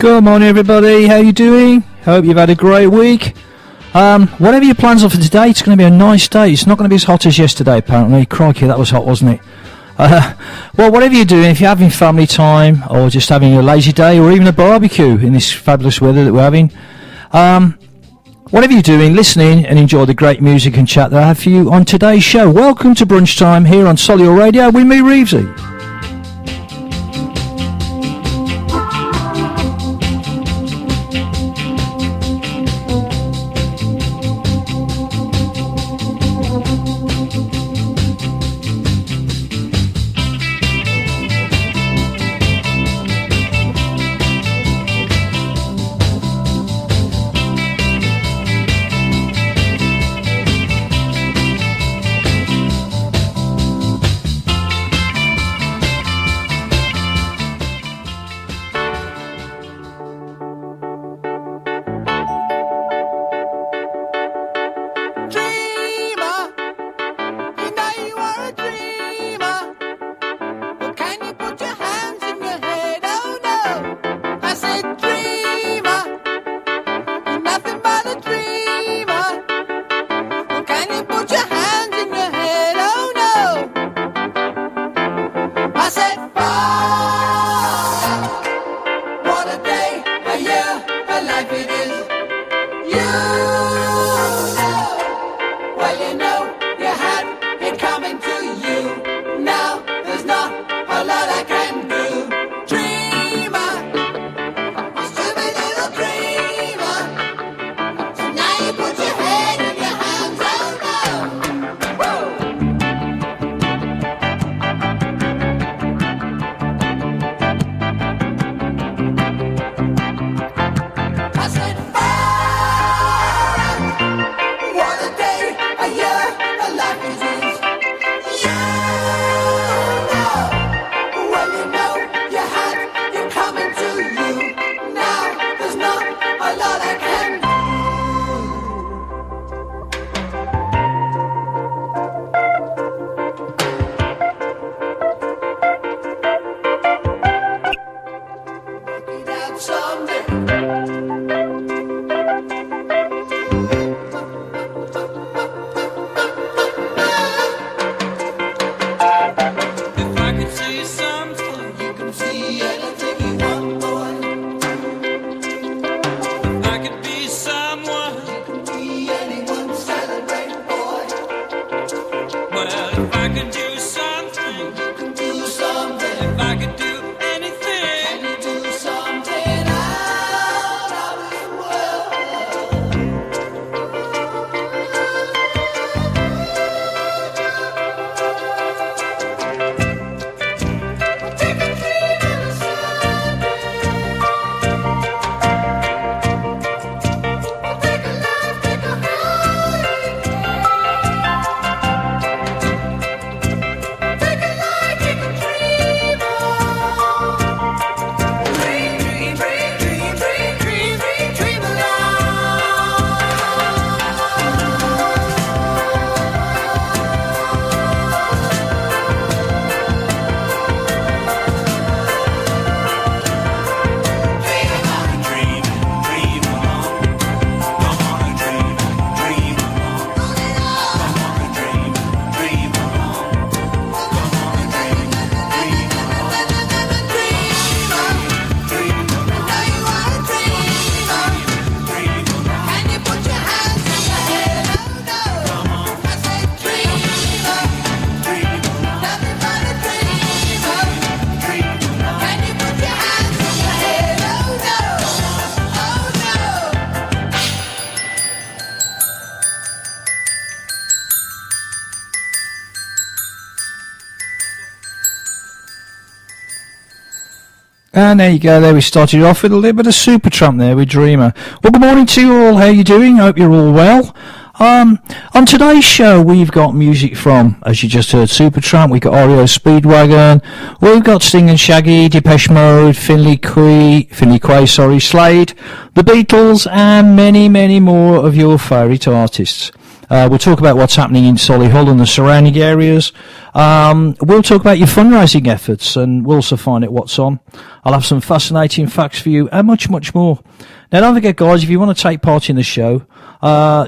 Good morning, everybody. How you doing? Hope you've had a great week. Whatever your plans are for today, it's going to be a nice day. It's not going to be as hot as yesterday, apparently. Crikey, that was hot, wasn't it? Well, whatever you're doing, if you're having family time or just having a lazy day or even a barbecue in this fabulous weather that we're having, whatever you're doing, listen in and enjoy the great music and chat that I have for you on today's show. Welcome to Brunch Time here on Solihull Radio with me, Reevesy. And there you go, there we started off with a little bit of Supertramp there with Dreamer. Well, good morning to you all, how you doing? Hope you're all well. On today's show, we've got music from, as you just heard, Supertramp, we've got REO Speedwagon, we've got Sting and Shaggy, Depeche Mode, Finley Quay, Slade, The Beatles, and many, many more of your favourite artists. We'll talk about what's happening in Solihull and the surrounding areas. We'll talk about your fundraising efforts, and we'll also find out what's on. I'll have some fascinating facts for you and much, much more. Now, don't forget, guys, if you want to take part in the show,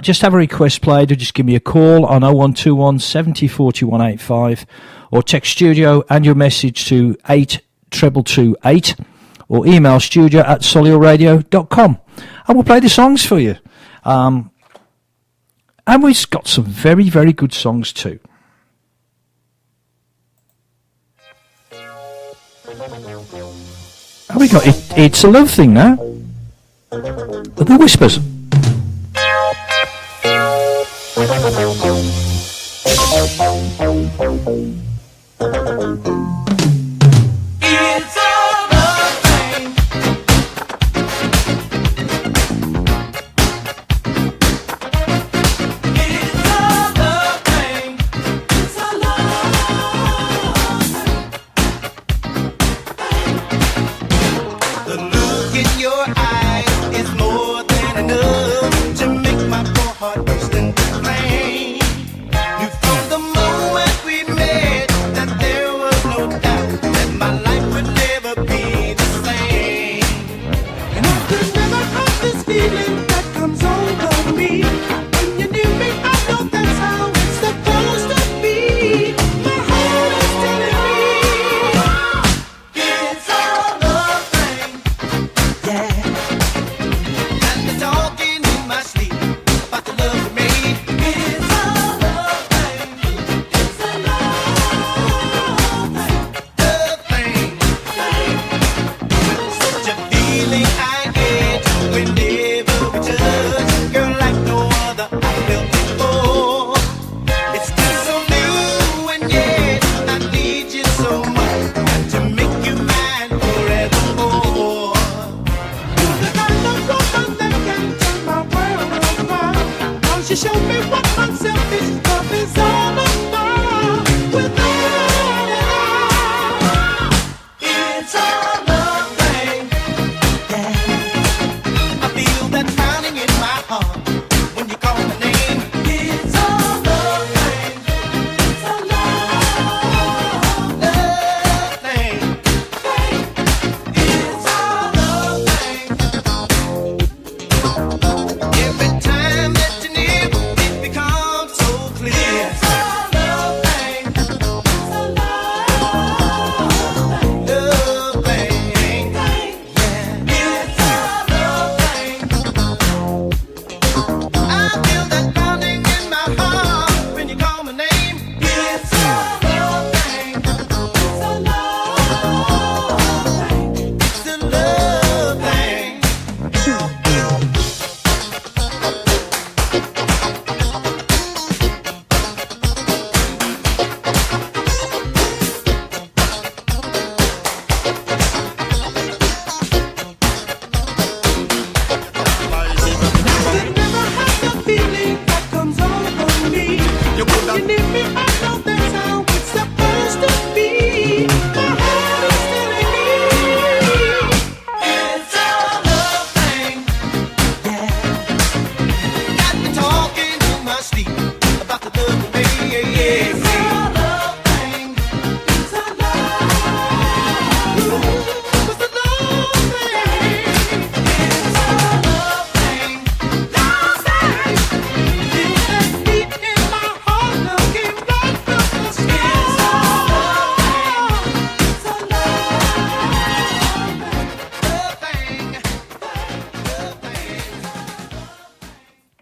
just have a request played or just give me a call on 0121 70 4185 or text studio and your message to 82228 or email studio@solihullradio.com and we'll play the songs for you. And we've got some very, very good songs too. Have we got it? It's a Love Thing now. The Whispers.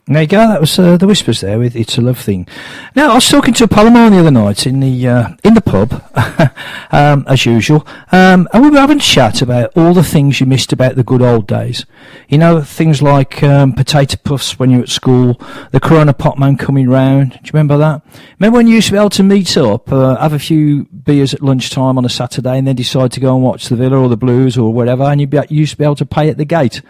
There you go. That was the Whispers there with "It's a Love Thing." Now, I was talking to a pal of mine the other night in the pub, as usual, and we were having a chat about all the things you missed about the good old days. You know, things like potato puffs when you were at school, the Corona Potman coming round. Do you remember that? Remember when you used to be able to meet up, have a few beers at lunchtime on a Saturday, and then decide to go and watch the Villa or the Blues or whatever, and you used to be able to pay at the gate.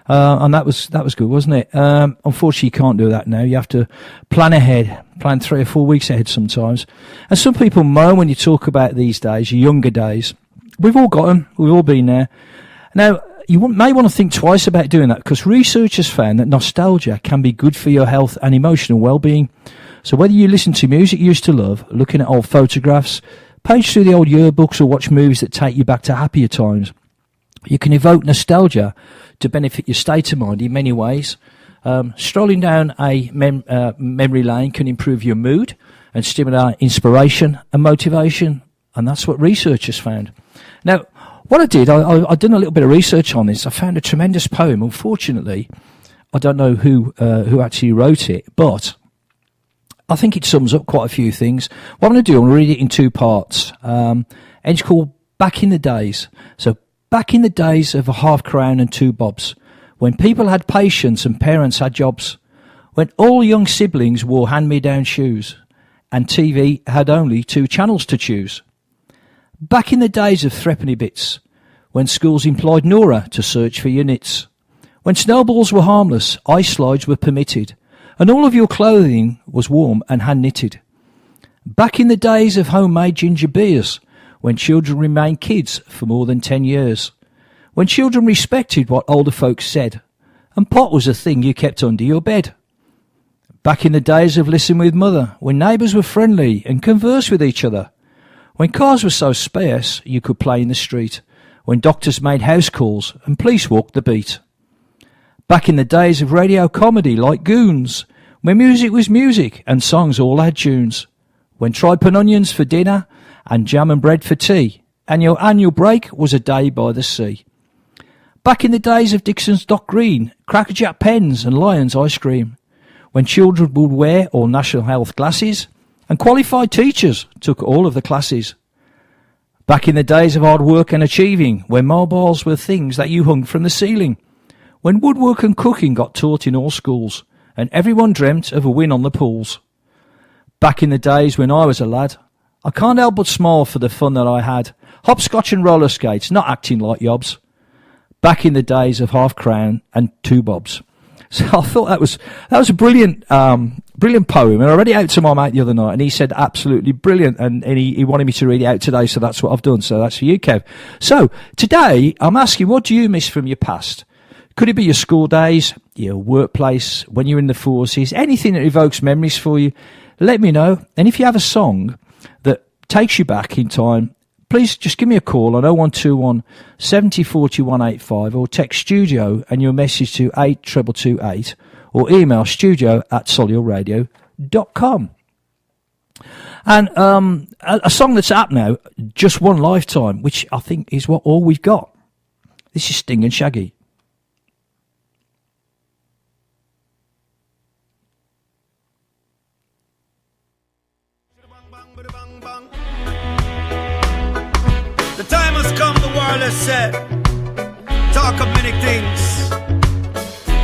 And that was good, wasn't it? Unfortunately, you can't do that now. You have to plan ahead, plan 3 or 4 weeks ahead sometimes. And some people moan when you talk about these days, your younger days. We've all got them. We've all been there. Now, may want to think twice about doing that, because research has found that nostalgia can be good for your health and emotional well-being. So whether you listen to music you used to love, looking at old photographs, page through the old yearbooks, or watch movies that take you back to happier times, you can evoke nostalgia to benefit your state of mind in many ways. Strolling down a memory lane can improve your mood and stimulate inspiration and motivation, and that's what research has found. Now, what I did, I've done a little bit of research on this. I found a tremendous poem. Unfortunately, I don't know who actually wrote it, but I think it sums up quite a few things. What I'm going to do, I'm going to read it in two parts. And it's called Back in the Days. So, back in the days of a half crown and 2 bobs, when people had patience and parents had jobs, when all young siblings wore hand-me-down shoes, and TV had only 2 channels to choose. Back in the days of threepenny bits, when schools employed Nora to search for your nits, when snowballs were harmless, ice slides were permitted, and all of your clothing was warm and hand-knitted. Back in the days of homemade ginger beers, when children remained kids for more than 10 years, when children respected what older folks said, and pot was a thing you kept under your bed. Back in the days of Listen with Mother, when neighbours were friendly and conversed with each other, when cars were so sparse you could play in the street, when doctors made house calls and police walked the beat. Back in the days of radio comedy like Goons, when music was music and songs all had tunes, when tripe and onions for dinner and jam and bread for tea, and your annual break was a day by the sea. Back in the days of Dixon's Dock Green, Cracker Jack pens and Lion's ice cream, when children would wear all national health glasses and qualified teachers took all of the classes. Back in the days of hard work and achieving, when mobiles were things that you hung from the ceiling, when woodwork and cooking got taught in all schools, and everyone dreamt of a win on the pools. Back in the days when I was a lad, I can't help but smile for the fun that I had. Hopscotch and roller skates, not acting like yobs. Back in the days of half crown and 2 bobs. So I thought that was a brilliant poem, and I read it out to my mate the other night, and he said absolutely brilliant, and he wanted me to read it out today, so that's what I've done. So that's for you, Kev. So today I'm asking, what do you miss from your past? Could it be your school days, your workplace, when you're in the forces, anything that evokes memories for you? Let me know. And if you have a song that takes you back in time, please just give me a call on 0121 70 40 185, or text studio and your message to 82228, or email studio@solielradio.com. And a song that's up now, Just One Lifetime, which I think is what all we've got. This is Sting and Shaggy. The time has come, the world has said. Talk of many things.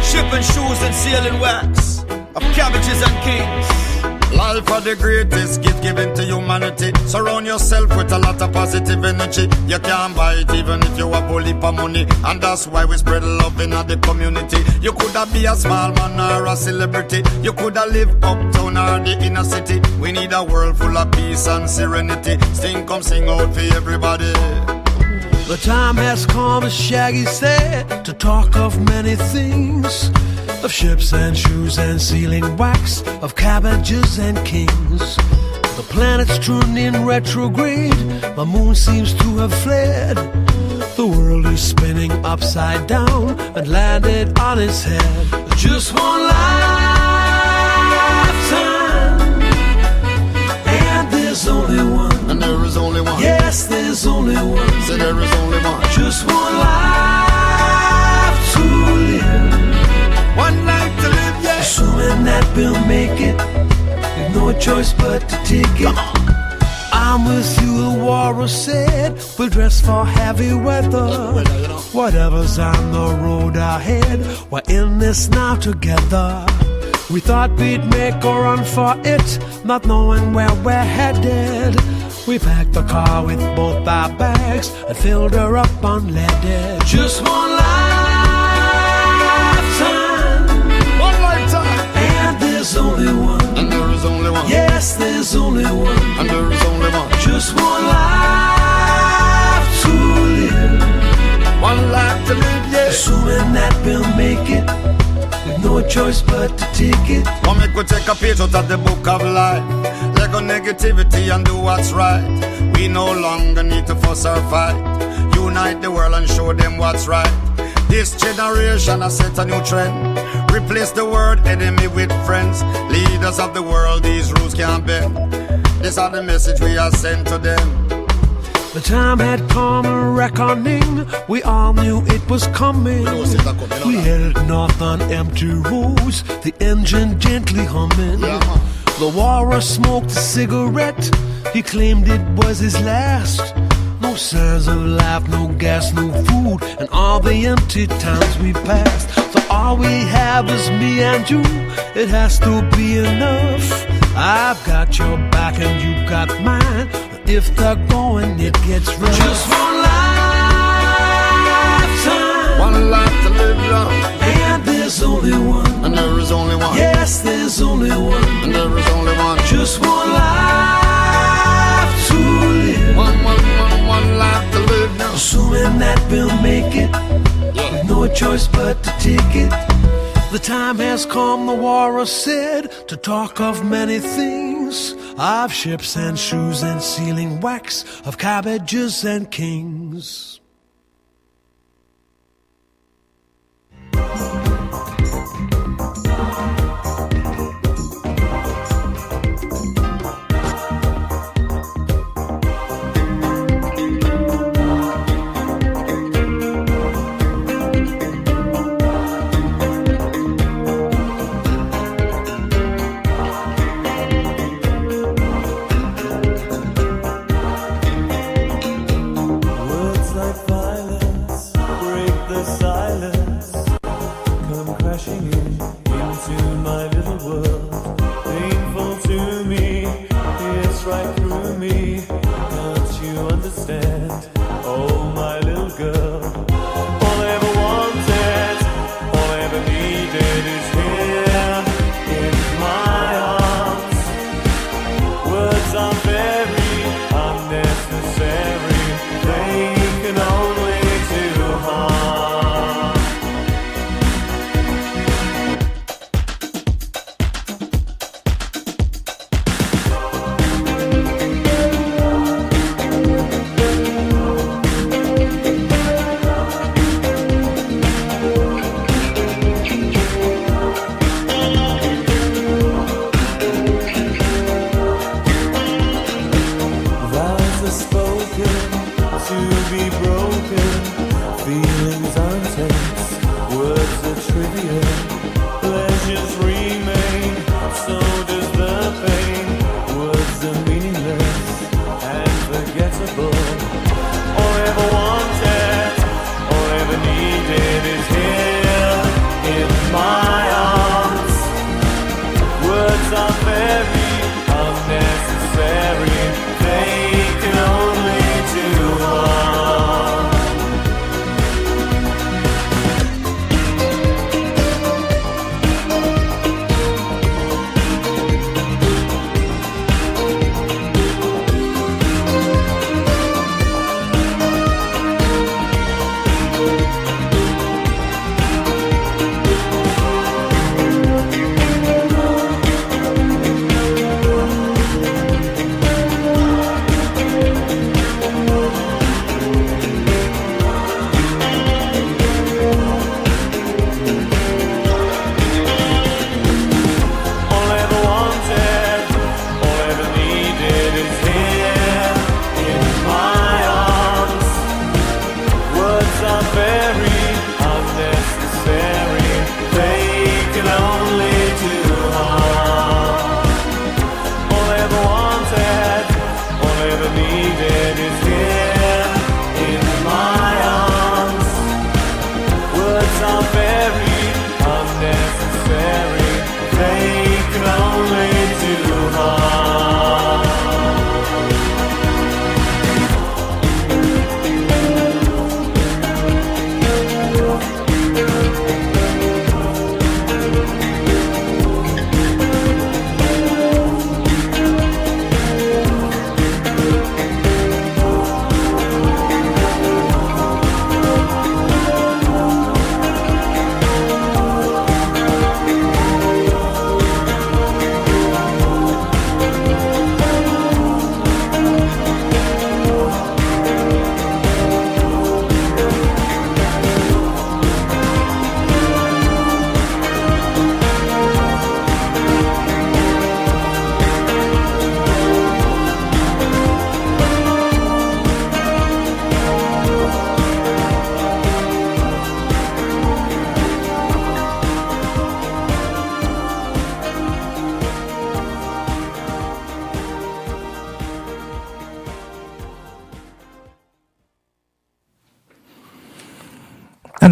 Shipping shoes and sealing wax of cabbages and kings. Life are the greatest gift given to humanity. Surround yourself with a lot of positive energy. You can't buy it even if you have a heap of money. And that's why we spread love in the community. You coulda be a small man or a celebrity. You coulda live uptown or the inner city. We need a world full of peace and serenity. Sing, come sing out for everybody. The time has come, as Shaggy said, to talk of many things. Of ships and shoes and sealing wax, of cabbages and kings. The planet's turned in retrograde, my moon seems to have fled. The world is spinning upside down and landed on its head. Just one lifetime, and there's only one. And there is only one. Yes, there's only one. So there is only one. Just one life to live. One life to live, yeah. Assuming that we'll make it, with no choice but to take it. I'm with you, the warrior said. We'll dress for heavy weather. Whatever's on the road ahead, we're in this now together. We thought we'd make a run for it, not knowing where we're headed. We packed the car with both our bags and filled her up unleaded. Just one lifetime, One lifetime. and there's only one. And there is only one. Yes, there's only one. And there is only one. Just one life to live. One life to live, yeah. assuming that we'll make it, with no choice but to take it. One make we take a page out of the book of life, let go negativity and do what's right. We no longer need to fuss or fight. Unite the world and show them what's right. This generation has set a new trend. Replace the word enemy with friends. Leaders of the world, these rules can't bend. These are the message we are sent to them. The time had come, a reckoning. We all knew it was coming. We headed north on empty roads, the engine gently humming. The walrus smoked a cigarette. He claimed it was his last. No signs of life, no gas, no food, and all the empty towns we passed. So all we have is me and you. It has to be enough. I've got your back and you got mine. But if they're going, it gets rough. Just one lifetime, one life to live, young. And there's only one. And there is only one. Yes, there's only one. And there is only one. Just one life to live. One life to live now. Assuming that we'll make it, with no choice but to take it. The time has come, the walrus said, to talk of many things, of ships and shoes and sealing wax, of cabbages and kings.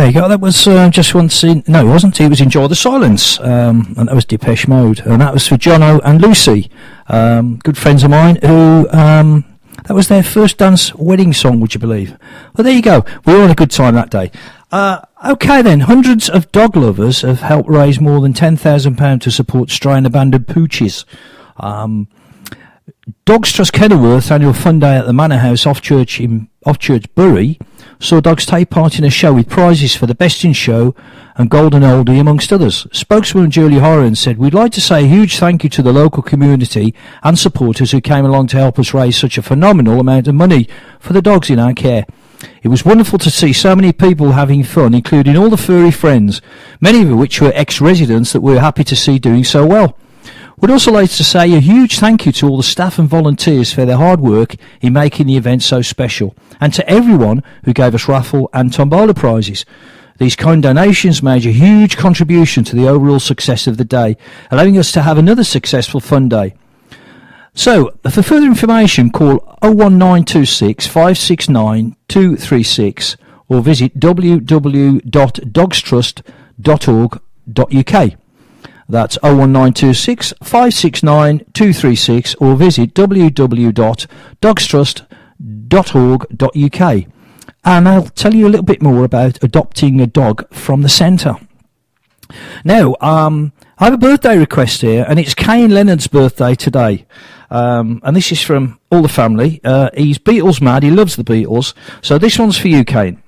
there you go. That was Just Want to See... No, it wasn't. It was Enjoy the Silence. And that was Depeche Mode. And that was for Jono and Lucy, good friends of mine, who... that was their first dance wedding song, would you believe? Well, there you go. We all had a good time that day. Okay then, hundreds of dog lovers have helped raise more than £10,000 to support stray and abandoned pooches. Dogs Trust Kenilworth annual fun day at the Manor House off Church Bury saw dogs take part in a show with prizes for the best in show and golden oldie amongst others. Spokeswoman Julie Horan said, "We'd like to say a huge thank you to the local community and supporters who came along to help us raise such a phenomenal amount of money for the dogs in our care. It was wonderful to see so many people having fun, including all the furry friends, many of which were ex-residents that we were happy to see doing so well. We'd also like to say a huge thank you to all the staff and volunteers for their hard work in making the event so special, and to everyone who gave us raffle and tombola prizes. These kind donations made a huge contribution to the overall success of the day, allowing us to have another successful fun day. So, for further information, call 01926 569 236 or visit www.dogstrust.org.uk. That's 01926 569 236 or visit www.dogstrust.org.uk. And I'll tell you a little bit more about adopting a dog from the centre. Now, I have a birthday request here, and it's Kane Leonard's birthday today. And this is from all the family. He's Beatles mad, he loves the Beatles. So this one's for you, Kane.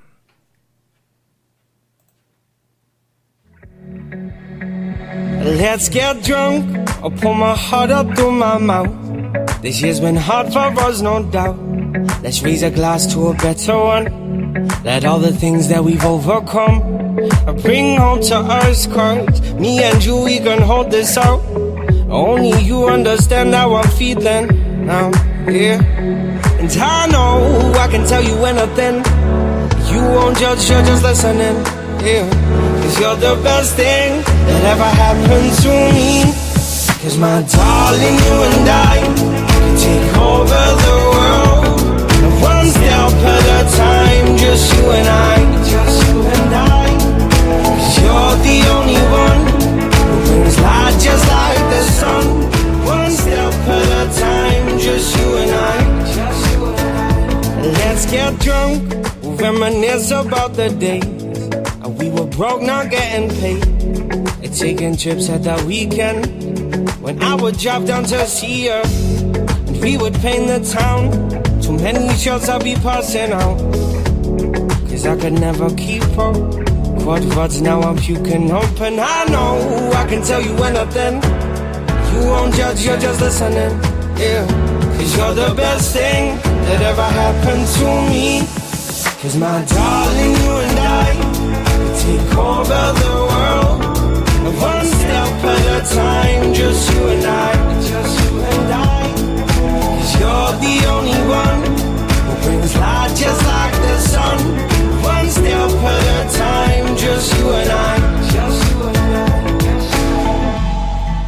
Let's get drunk, I'll pull my heart up through my mouth. This year's been hard for us, no doubt. Let's raise a glass to a better one. Let all the things that we've overcome bring home to us, 'cause me and you, we can hold this out. Only you understand how I'm feeling now, yeah. And I know I can tell you anything. You won't judge, you're just listening, yeah. 'Cause you're the best thing that ever happened to me. 'Cause my darling, you and I can take over the world, one step at a time, just you and I, just you and I. 'Cause you're the only one who brings light just like the sun, one step at a time, just you and I, just you and I. Let's get drunk, reminisce about the days we were broke, not getting paid, and taking trips at the weekend, when I would drive down to see her, and we would paint the town. Too many shots I'll be passing out, 'cause I could never keep up. Quad words now I'm puking up, and I know I can tell you anything. You won't judge, you're just listening, yeah. 'Cause you're the best thing that ever happened to me. 'Cause my darling, you and I take over the world, one step at a time, just you and I, just you and I. 'Cause you're the only one who brings light just like the sun, one step at a time, just you and I, just you and I.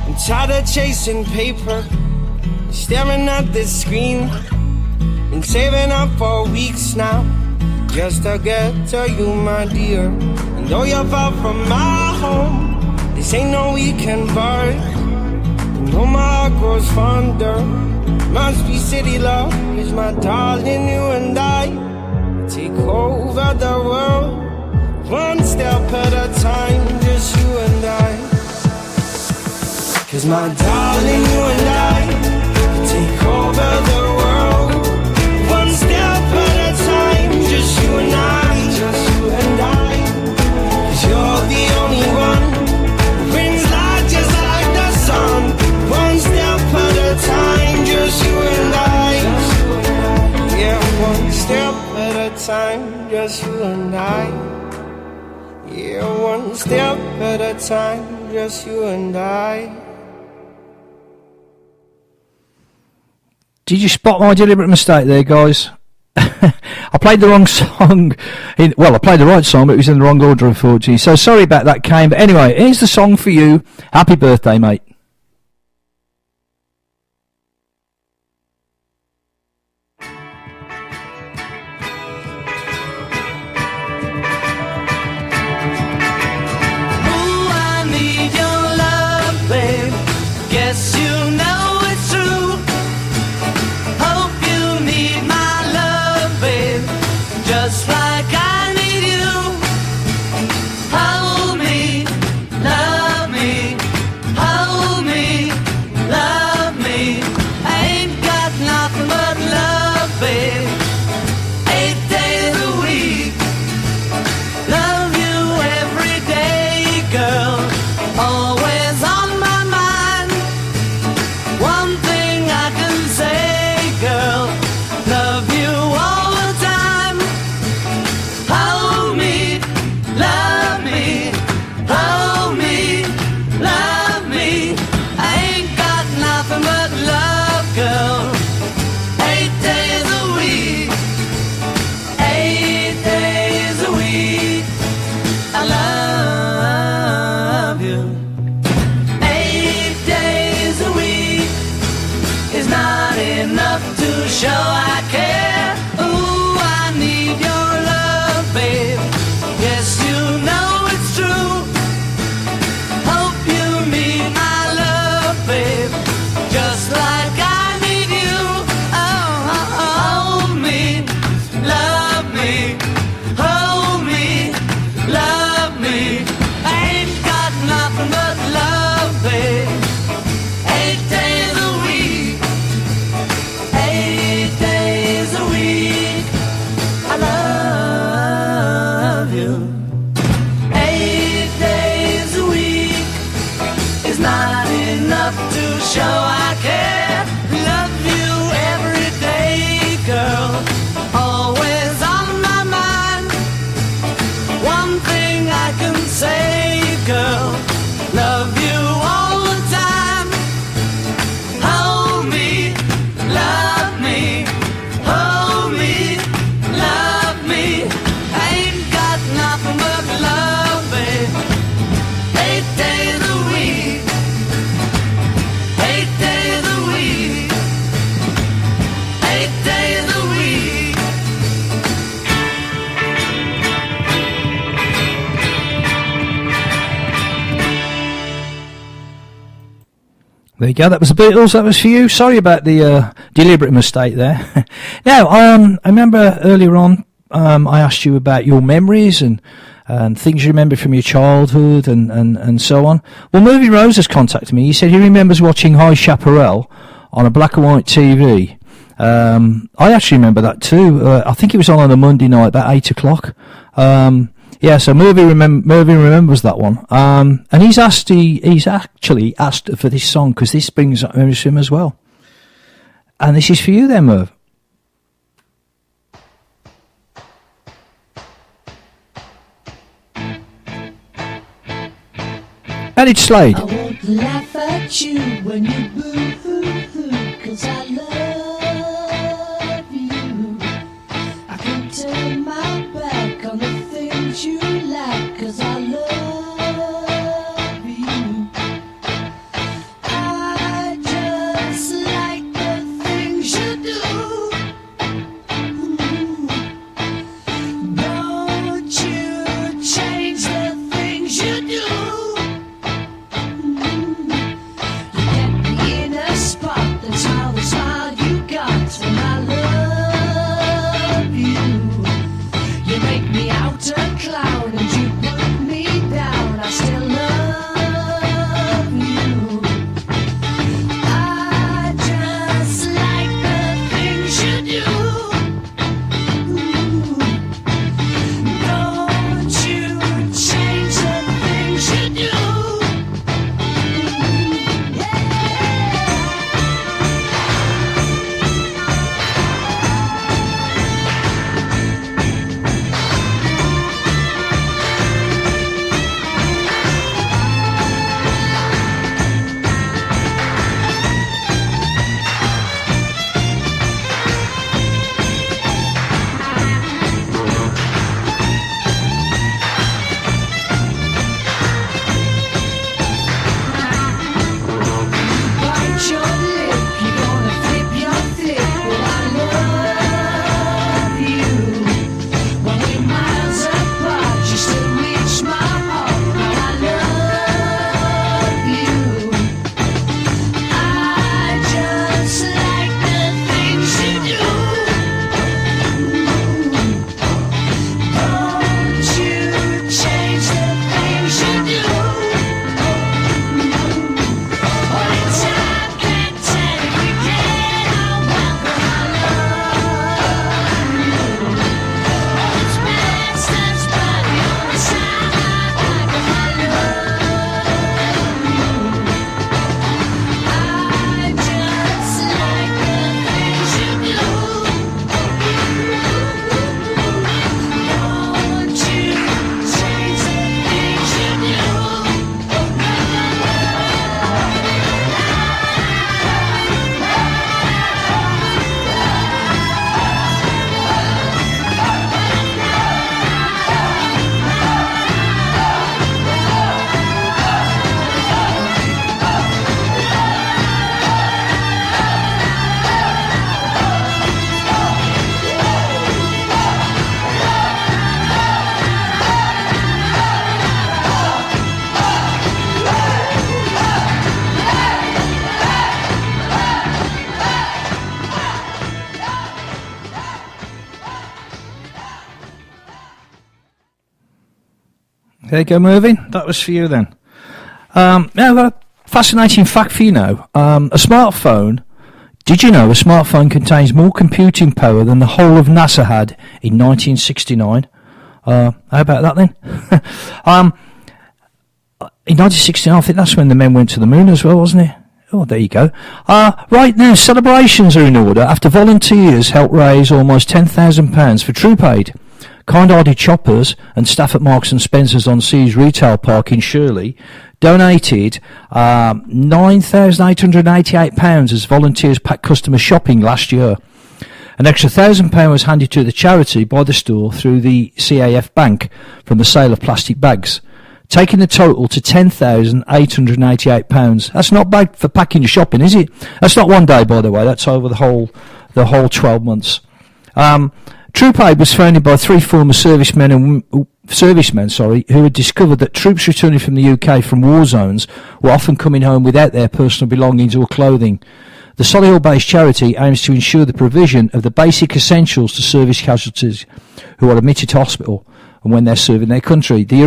I'm tired of chasing paper, staring at this screen, been saving up for weeks now, just to get to you, my dear. And though you're far from my home, this ain't no weekend bar. You know my heart grows fonder, must be city love. 'Cause my darling, you and I take over the world, one step at a time, just you and I. 'Cause my darling, you and I take over the world, one step at a time, just you and I, just you and I. 'Cause you're the only one who brings light just like the sun, one step at a time, just you and I. Yeah, one step at a time, just you and I. Yeah, one step at a time, just you and I. Did you spot my deliberate mistake there, guys? I played the wrong song. Well, I played the right song, but it was in the wrong order, unfortunately. So sorry about that, Kane. But anyway, here's the song for you. Happy birthday, mate. show I care. Ooh, I need your love, babe. Yes, you know it's true. Hope you meet my love, babe, just like I need you. Oh, hold me, love me, hold me, love me. I ain't got nothing but love, babe. 8 days a week, 8 days a week, I love you. 8 days a week is not enough to show I care. Love you every day, girl, always on my mind. One thing I can say, girl, love you all the time. Hold me, love me, hold me, love me. I ain't got nothing but love, babe. 8 days a week, 8 days a week, 8 days a week. There you go. That was the Beatles. That was for you. Sorry about the deliberate mistake there. Now, I remember earlier on, I asked you about your memories and things you remember from your childhood and so on. Well, Movie Rose has contacted me. He said he remembers watching High Chaparral on a black and white TV. I actually remember that too. I think it was on a Monday night, about 8 o'clock. Yeah, so Movie remembers that one. And he's actually asked for this song because this brings up memories to him as well. And this is for you then, Merv. And it's Slade. I won't laugh at you when you boo-hoo-hoo, 'cause I love you. I can turn my back on the things you like, 'cause I love you. I just like the things you do. Don't you change the things you do. In a spot that's how the smile There you go, Mervyn. That was for you then. Now I've got a fascinating fact for you now. A smartphone. Did you know a smartphone contains more computing power than the whole of NASA had in 1969? How about that then? In 1969, I think that's when the men went to the moon as well, wasn't it? Oh, there you go. Right now, celebrations are in order after volunteers helped raise almost £10,000 for Troop Aid. Kind-hearted choppers and staff at Marks and Spencer's on Seas Retail Park in Shirley donated £9,888 as volunteers packed customer shopping last year. An extra £1,000 was handed to the charity by the store through the CAF Bank from the sale of plastic bags, taking the total to £10,888. That's not bad for packing your shopping, is it? That's not one day, by the way. That's over the whole 12 months. Troop Aid was founded by 3 former servicemen who had discovered that troops returning from the UK from war zones were often coming home without their personal belongings or clothing. The Solihull-based charity aims to ensure the provision of the basic essentials to service casualties who are admitted to hospital and when they're serving their country. The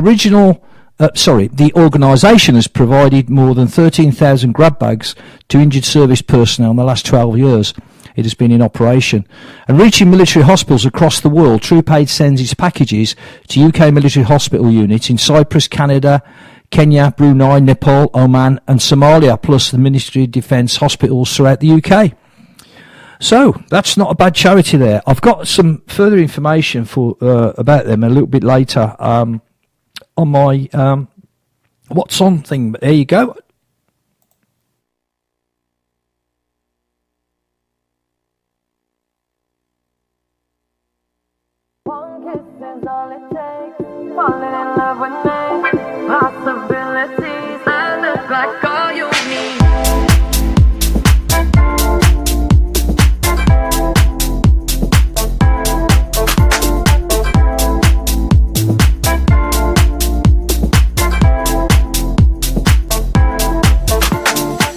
organisation has provided more than 13,000 grab bags to injured service personnel in the last 12 years. It has been in operation. And reaching military hospitals across the world, Troop Aid sends its packages to UK military hospital units in Cyprus, Canada, Kenya, Brunei, Nepal, Oman and Somalia, plus the Ministry of Defence hospitals throughout the UK. So, that's not a bad charity there. I've got some further information for about them a little bit later on my What's On thing, but there you go. One kiss is all it takes. Falling in love with me. Possibilities. I look like all you need.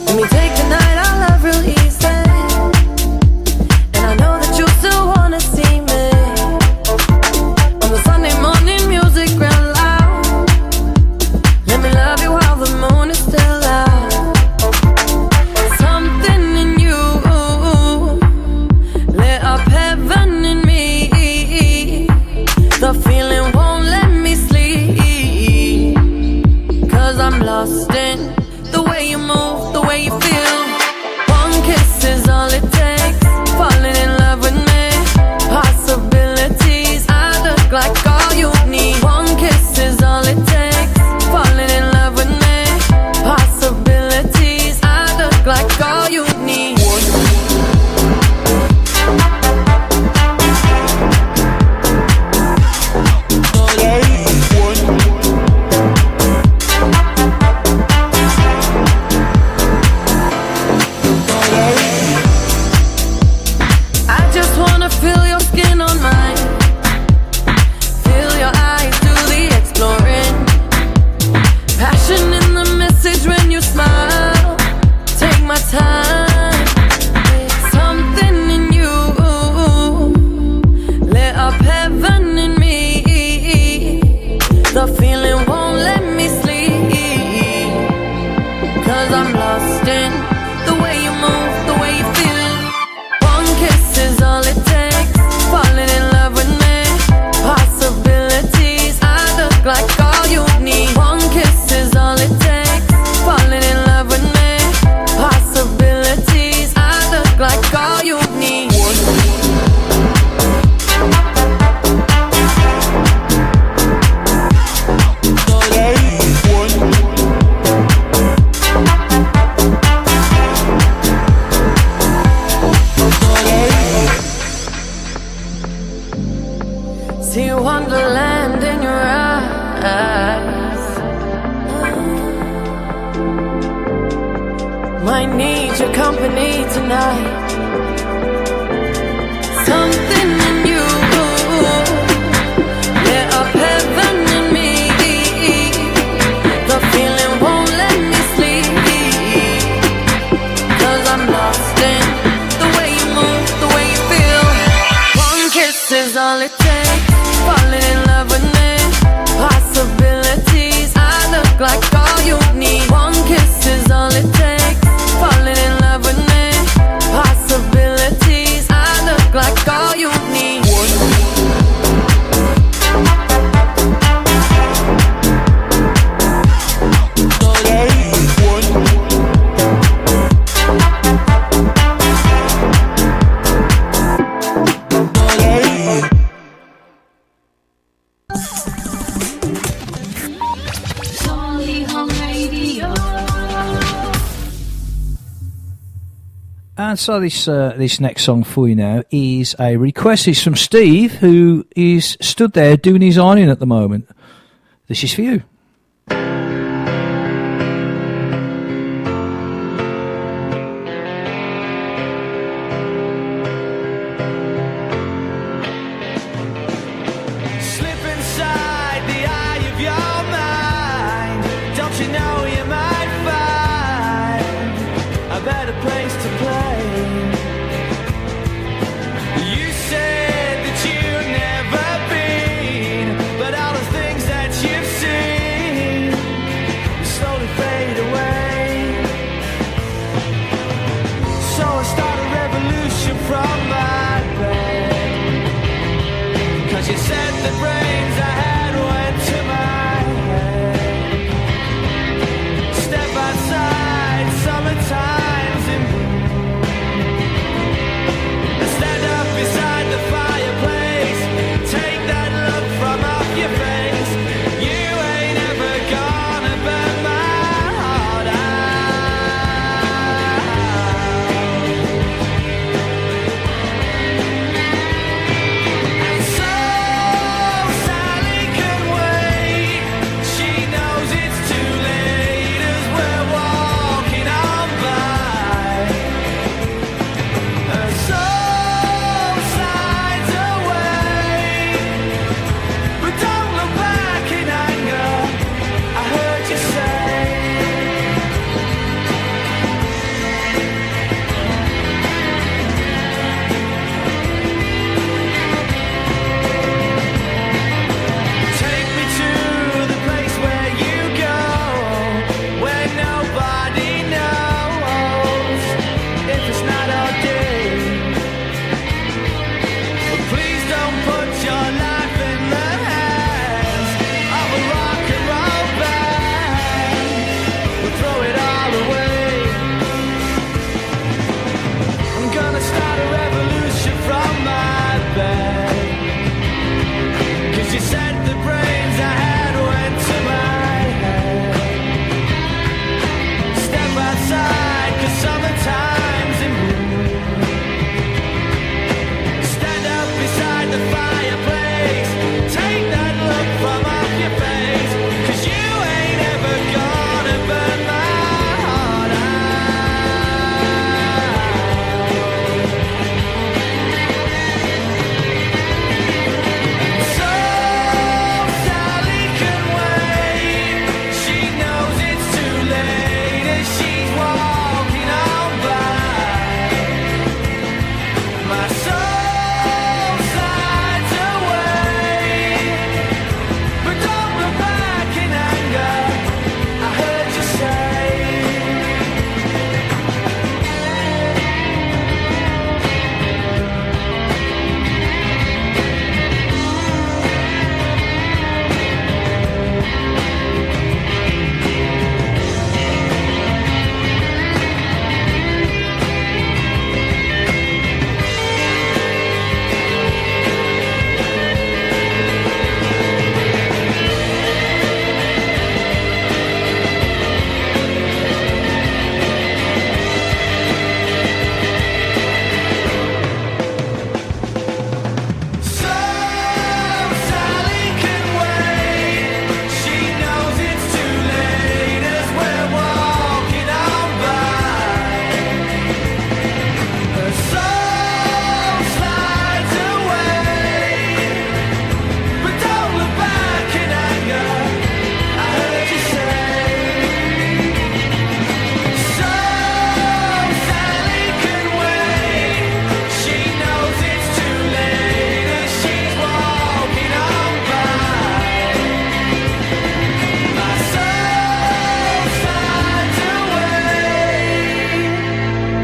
Let me take the night I love real easy. And I know that you still wanna see me. On the Sunday morning music real loud. Let me love you while the moon is still out. Something in you lit up heaven in me. The feeling won't let me sleep. 'Cause I'm lost in the way you move, the way you feel. One kiss is all it takes. Falling in love with me. Possibilities. I look like all you need. One kiss is all it takes. Falling in love with me. Possibilities. I look like all you need. I just wanna feel your skin on mine. Feel your eyes do the exploring. Passion in the message when you smile. Take my time. Something in you lit up heaven in me. The feeling won't let me sleep. 'Cause I'm lost in the way you move, the way you feel. One kiss is all it takes. Falling in love with me. Possibilities. I look like all you need. One kiss is all it takes. Falling in love with me. Possibilities. I look like all you need. See wonderland in your eyes. Might need your company tonight. Something in you lit up heaven in me. The feeling won't let me sleep. 'Cause I'm lost in the way you move, the way you feel. One kiss is all it takes. Falling in love with me. Possibility. So this next song for you now is a request. It's from Steve, who is stood there doing his ironing at the moment. This is for you. Slip inside the eye of your mind. Don't you know you might find a better place to play? You said that you'd never been, but all the things that you've seen slowly fade away. So I start a revolution from my bed. 'Cause you said the brains I had went to my head. Step outside, summertime's in bloom. Stand up beside the fireplace. Take that look from off your face. You ain't ever gonna burn my heart out. And so Sally can wait. She knows it's too late as we're walking on by. Her soul slides away, but don't look back in anger. I heard you say. Take me to the place where you go, where nobody knows if it's not ordained. But please don't put your life in the hands of a rock and roll band. We'll throw it all away. I'm gonna start a revolution from my bed. 'Cause you said the brains I had went to my head. Step outside, 'cause summertime's in bloom. Stand up beside the fireplace. Take that look from off your face. 'Cause you ain't ever gonna burn my heart out. So Sally can wait. She knows it's too late as she's walking on by. My soul slides away, but don't look back in anger. I heard you say. So Sally can wait. She knows it's too late as we're walking on by. Her soul slides away, but don't look back in anger. I heard you say. So Sally can wait. She knows it's too late as she's walking on by. My soul slides away,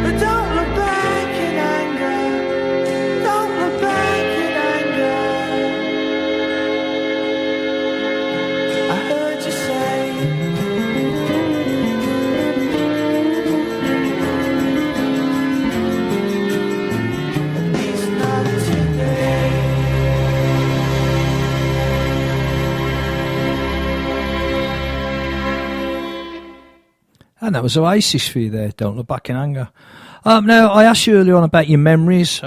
but don't look back in anger. Don't look back in anger. I heard you say. At least not today. And that was Oasis for you there. Don't look back in anger. Now, I asked you earlier on about your memories,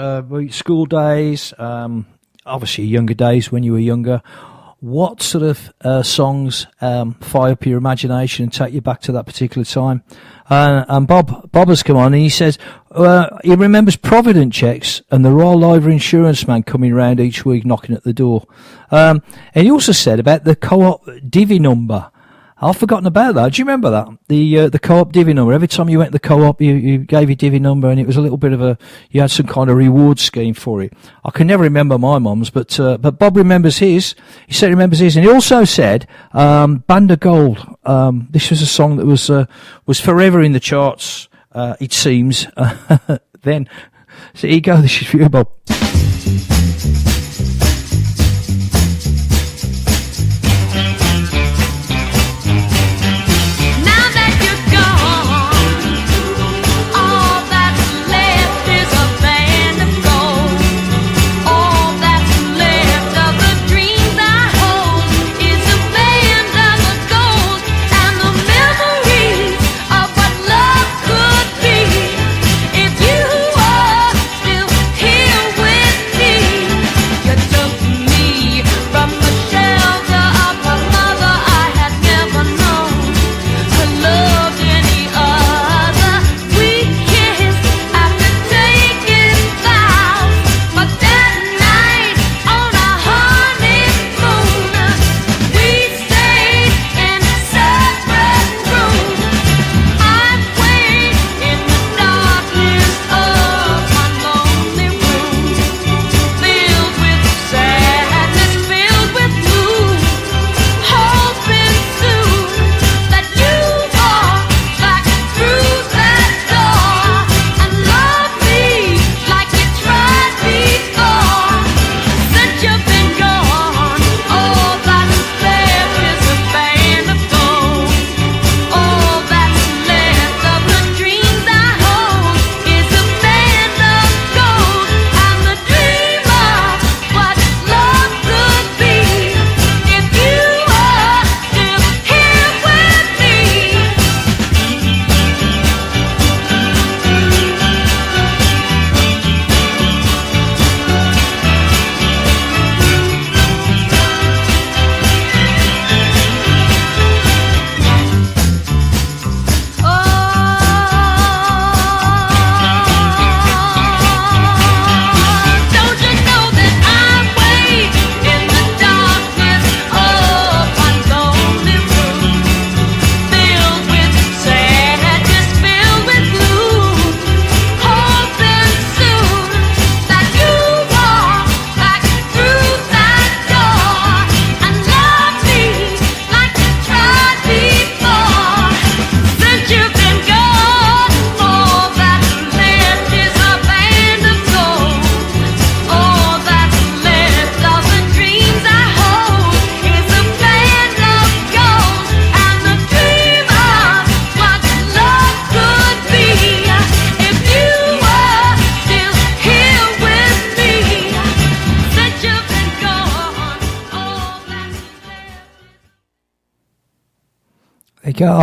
school days, obviously younger days when you were younger. What sort of songs fire up your imagination and take you back to that particular time? And Bob has come on and he says he remembers Provident checks and the Royal Liver insurance man coming round each week knocking at the door. And he also said about the co-op divvy number. I've forgotten about that. Do you remember that? The co-op divvy number. Every time you went to the co-op, you gave your divvy number, and it was a little bit of you had some kind of reward scheme for it. I can never remember my mum's, but Bob remembers his. He said he remembers his, and he also said, Band of Gold. This was a song that was forever in the charts, it seems. Then, so here you go. This is for you, Bob.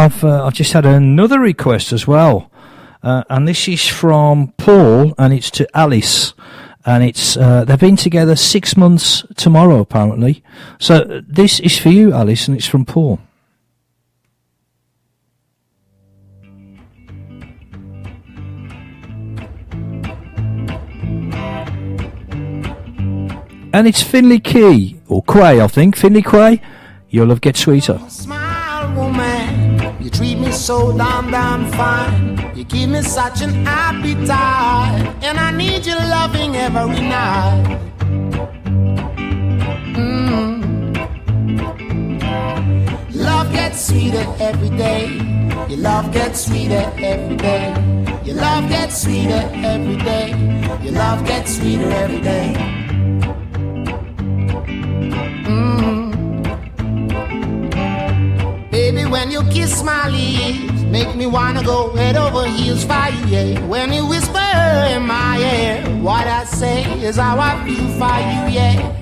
I've just had another request as well, and this is from Paul, and it's to Alice, and it's they've been together 6 months tomorrow apparently. So this is for you, Alice, and it's from Paul. And it's Finley Quay, or Quay, I think. Finley Quay, your love gets sweeter. Smile, woman, you treat me so damn fine. You give me such an appetite, and I need your loving every night. Love gets sweeter every day. Your love gets sweeter every day. Your love gets sweeter every day. Your love gets sweeter every day. Baby, when you kiss my lips, make me wanna go head over heels for you, yeah. When you whisper in my ear, what I say is how I feel for you, yeah.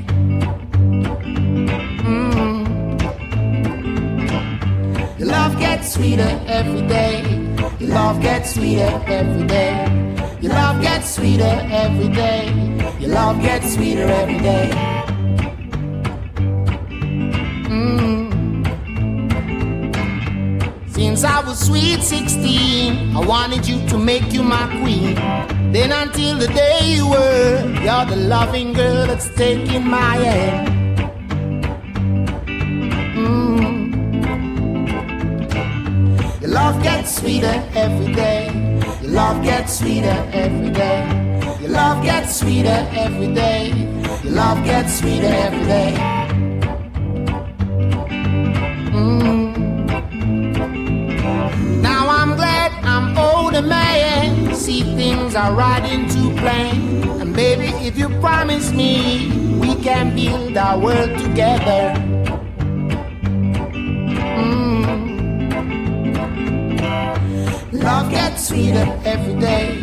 Your love gets sweeter every day. Your love gets sweeter every day. Your love gets sweeter every day. Your love gets sweeter every day. Since I was sweet 16, I wanted you to make you my queen. Then until the day you were, you're the loving girl that's taking my hand. Your love gets sweeter every day. Your love gets sweeter every day. Your love gets sweeter every day. Your love gets sweeter every day. Now I'm glad I'm older man. See, things are right into plan. And baby, if you promise me, we can build our world together. Love gets sweeter every day.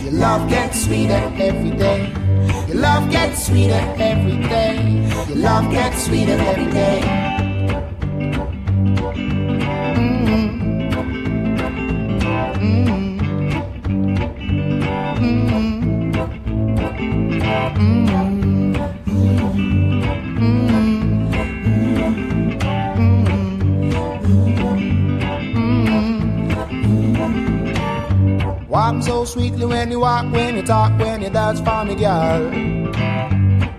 Your love gets sweeter every day. Your love gets sweeter every day. Your love gets sweeter every day. Walk so sweetly when you walk, when you talk, when you dance for me, girl.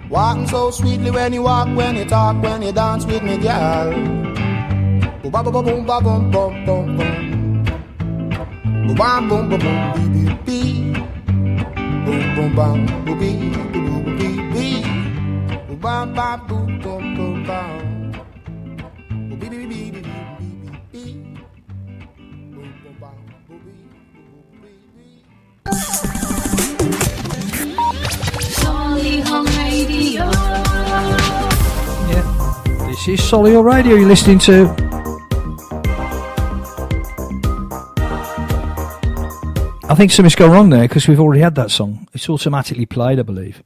Walking so sweetly when you walk, when you talk, when you dance with me, girl. Boom, ba, boom, boom, ba, boom, boom, boom, boom. Boom, bam, boom, boom, boom, bee, bee, bee. Boom, boom, bam, boom, bee, boom, boom, bee, bee. Boom, bam, bam, boom, boom, boom, bam. Boom, bee, bee, bee, bee, bee, bee, bee. Boom, boom, bam, boom, bee. Solly on radio. Yeah, this is Solio Radio you're listening to. I think something's gone wrong there because we've already had that song. It's automatically played, I believe.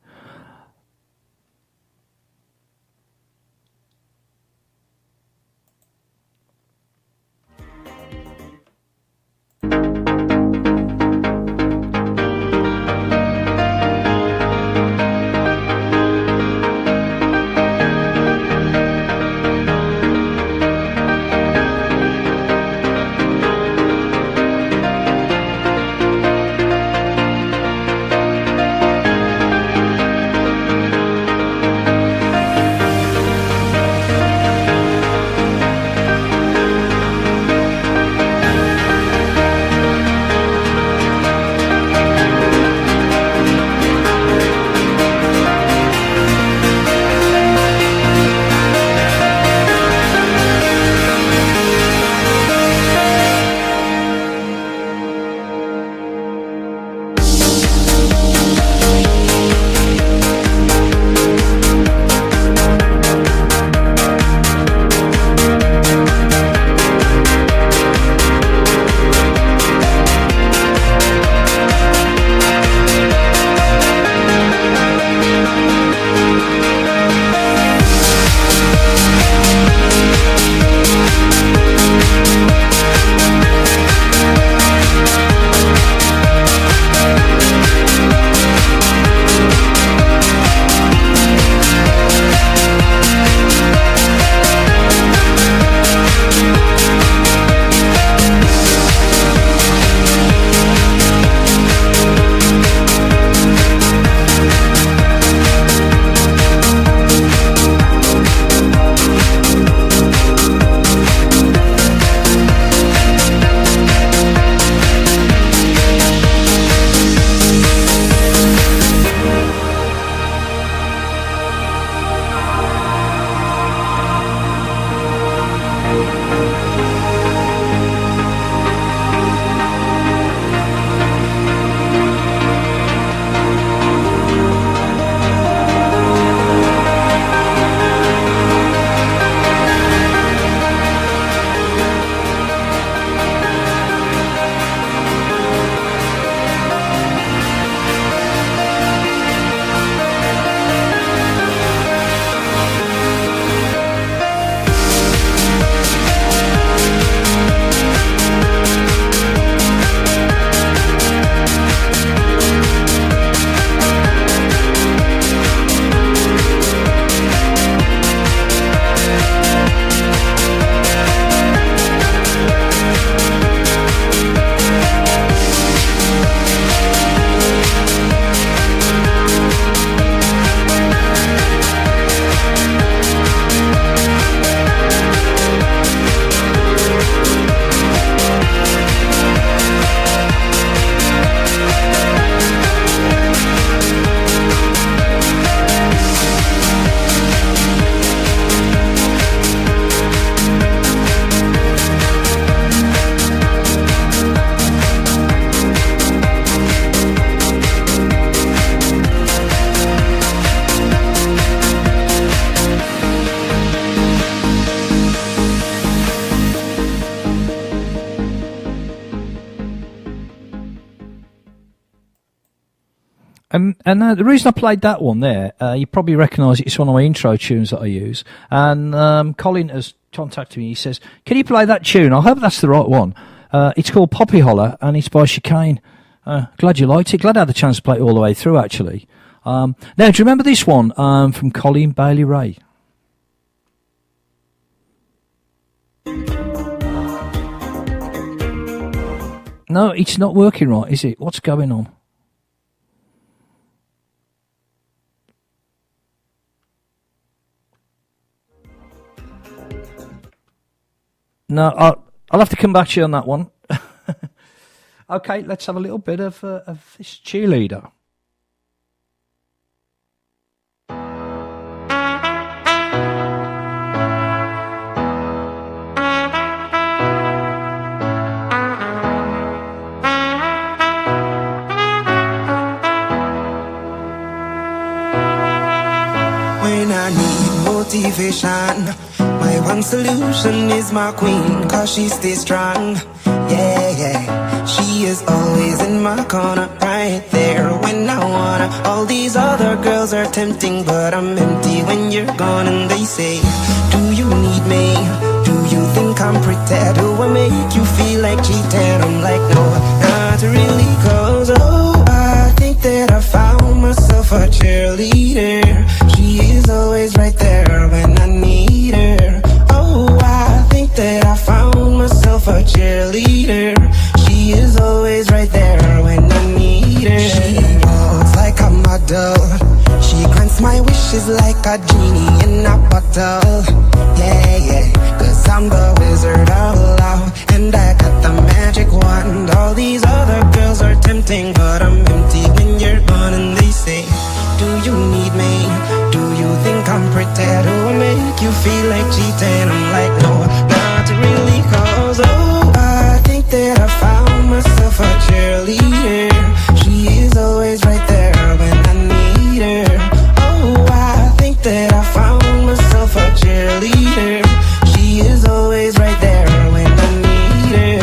And the reason I played that one there, you probably recognise it's one of my intro tunes that I use. And Colin has contacted me. He says, "Can you play that tune?" I hope that's the right one. It's called Poppy Holler, and it's by Chicane. Glad you liked it. Glad I had the chance to play it all the way through, actually. Now, do you remember this one from Colin Bailey Ray? No, it's not working right, is it? What's going on? No, I'll have to come back to you on that one. Okay, let's have a little bit of this cheerleader. When I need motivation, my one solution is my queen, cause she stays strong. Yeah, yeah, she is always in my corner, right there when I wanna. All these other girls are tempting, but I'm empty when you're gone. And they say, do you need me? Do you think I'm pretty? Do I make you feel like cheating? I'm like, no, not really, cause oh, I think that I found myself a cheerleader. She is always right there when I need her. Oh, I think that I found myself a cheerleader. She is always right there when I need her. She walks like a model. She grants my wishes like a genie in a bottle. Yeah, yeah, cause I'm the wizard of love, and I got the magic wand. All these other girls are tempting, but I'm empty when you're gone. And they say, do you need me? Do you think I'm pretty? Do I make you feel like cheating? I'm like, no, not really, cause oh, I think that I found myself a cheerleader. She is always right there when I need her. Oh, I think that I found myself a cheerleader. She is always right there when I need her.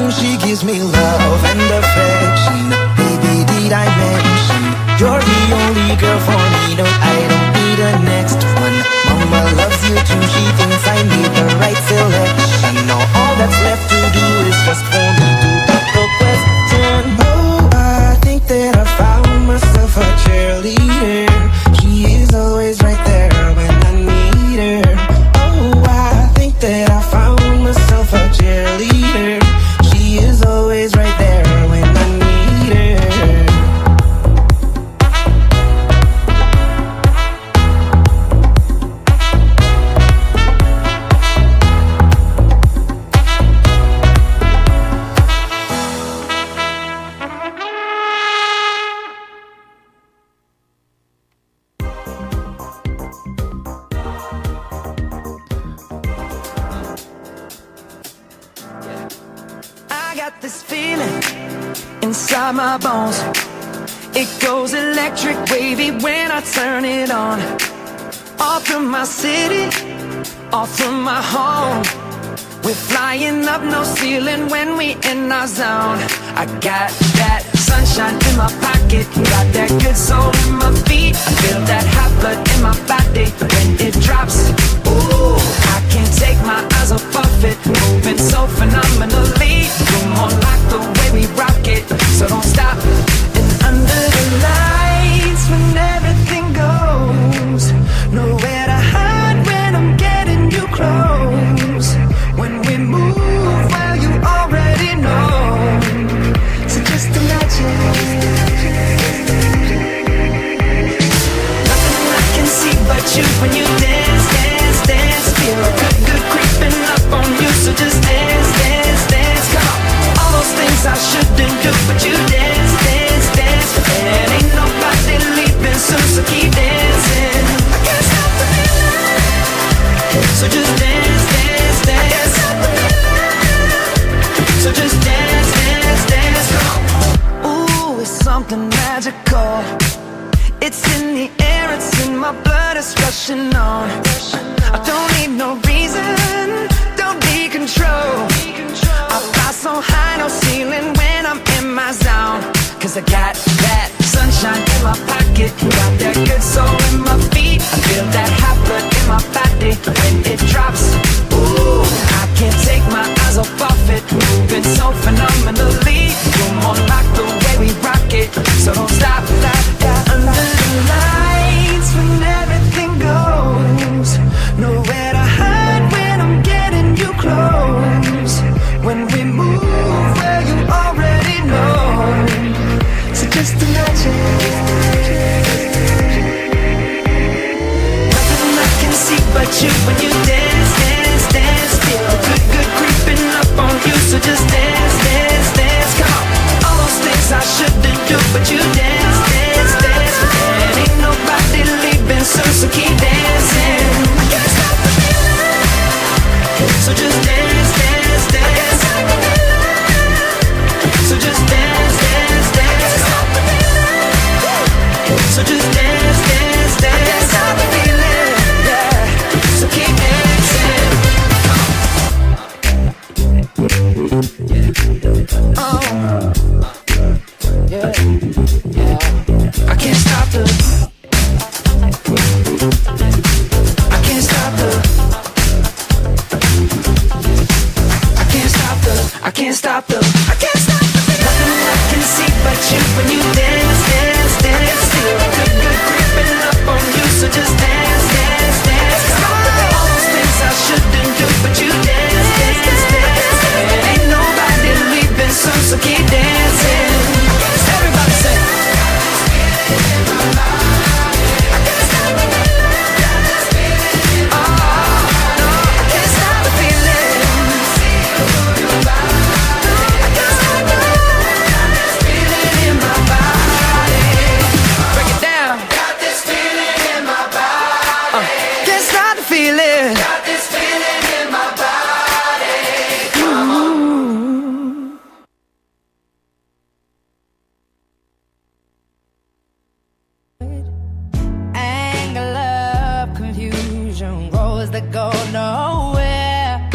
She gives me love and affection. Baby, did I mention you're the only girl for me? No, I don't need a next one. Mama loves you too. She thinks I made the right selection. Now all that's left to do is just for me to put the question. Oh, I think that I found myself a cheerleader. She is always right there when I need her. Oh, I think that I found myself a cheerleader. She is always right there when I need her. I got this feeling inside my bones. It goes electric wavy when I turn it on. All through my city, all through my home. We're flying up, no ceiling when we in our zone. I got that sunshine in my pocket, got that good soul in my feet. I feel that hot blood in my body when it drops. Ooh, I can't take my eyes off it, moving so phenomenally. Come on, like the way we rock it, so don't stop. And under the lights, when everything goes, nowhere to hide when I'm getting you close. When we move, well, you already know. So just imagine magical. It's in the air, it's in my blood, it's rushing on. I don't need no reason, don't need control. I fly so high, no ceiling when I'm in my zone. Cause I got that sunshine in my pocket, got that good soul in my feet. I feel that hot blood in my body when it drops. Ooh, I can't take my eyes off of it, moving so phenomenally. You're more like the way we rock it, so don't stop, stop, stop. Under the lights when everything goes, nowhere to hide when I'm getting you close. When we move where you already know, so just imagine. Nothing I can see but you when you dance, dance, dance. Feel the good, good creeping up on you, so just dance, dance, dance. Come on, all those things I shouldn't do, but you dance, dance, dance. And ain't nobody leaving soon, so keep dancing. I can't stop the feeling, so just dance, dance, dance. So just dance, dance, dance. So just dance, dance, dance. I can't stop the feeling, yeah. So keep dancing. Oh, yeah, yeah. I can't stop the. I can't stop the. I can't stop the. I can't stop the. I can't stop the. Nothing I can see but you when you dance, dance, dance. Feel good, good creeping up on you, so just dance, dance, dance. All those things I shouldn't do, but you dance, dance, dance. And ain't nobody leaving soon, so keep dancing. Everybody say. I can't stop the feeling. Oh no, I can't stop the feeling. That go nowhere.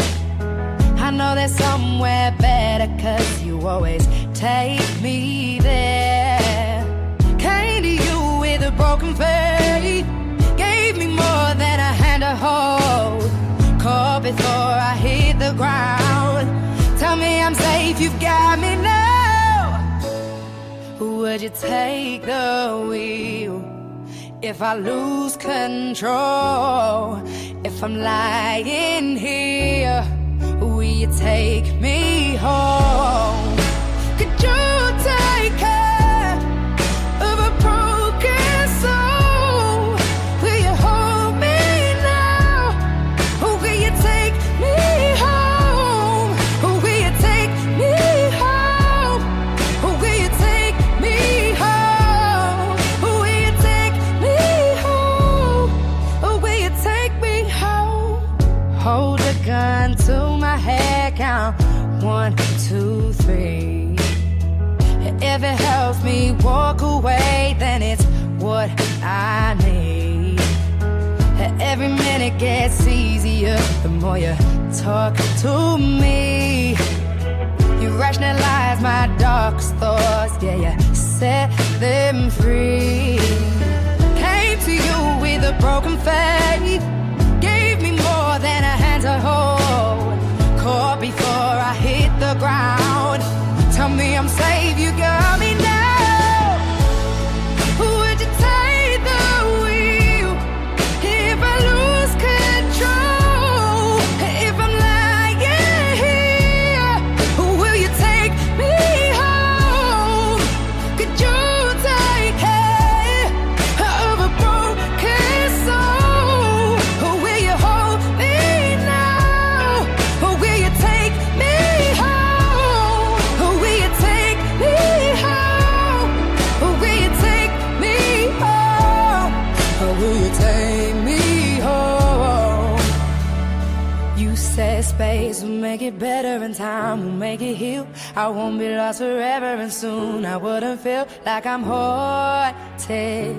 I know there's somewhere better, cause you always take me there. Came to you with a broken faith, gave me more than a hand to hold. Caught before I hit the ground. Tell me I'm safe, you've got me now. Would you take the wheel if I lose control? If I'm lying here, will you take me home? Could you take care of a broken soul? Will you hold me now? Or will you take me home? Or will you take me home? Or will you take me home? Or will you take me home? Or will you take me home? Hold a gun to my head, count 1, 2, 3. If it helps me walk away, then it's what I need. Every minute gets easier the more you talk to me. You rationalize my darkest thoughts, yeah, you set them free. Came to you with a broken faith, gave me more than a hand to hold. Caught before I hit the ground. Tell me I'm safe, you got me now. Would you take the wheel if I lose control? If I'm lying here, will you take me home? Could you take space will make it better and time will make it heal. I won't be lost forever and soon I wouldn't feel like I'm haunted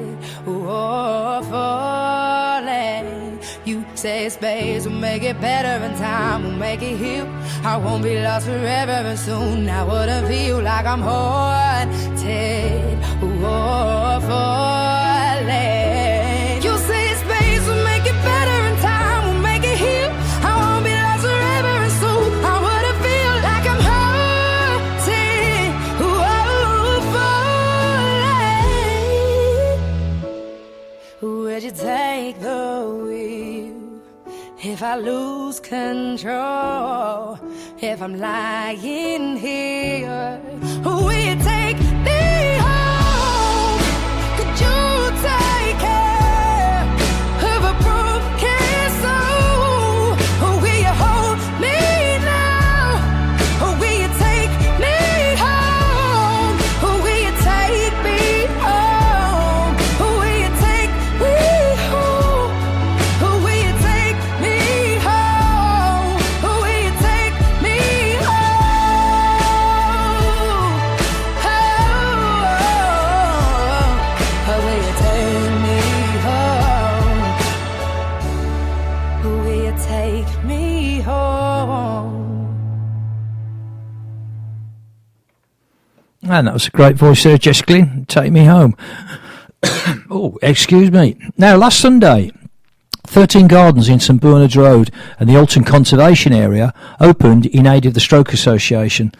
or falling. You say space will make it better and time will make it heal. I won't be lost forever and soon I wouldn't feel like I'm haunted or falling. You say space will make it better and time will make it heal. I won't be lost forever and soon I wouldn't feel like I'm haunted or falling. Would you take the wheel if I lose control? If I'm lying here, will you take me home? Could you take care of a broken soul? Or will you hold me now? Or will you take me home? Or will you take me home? Or will you take me home? Or will you take me home? Or will you take me And that was a great voice there, Jess Glynn. Take me home. Oh, excuse me. Now, last Sunday, 13 Gardens in St Bernard's Road and the Alton Conservation Area opened in aid of the Stroke Association.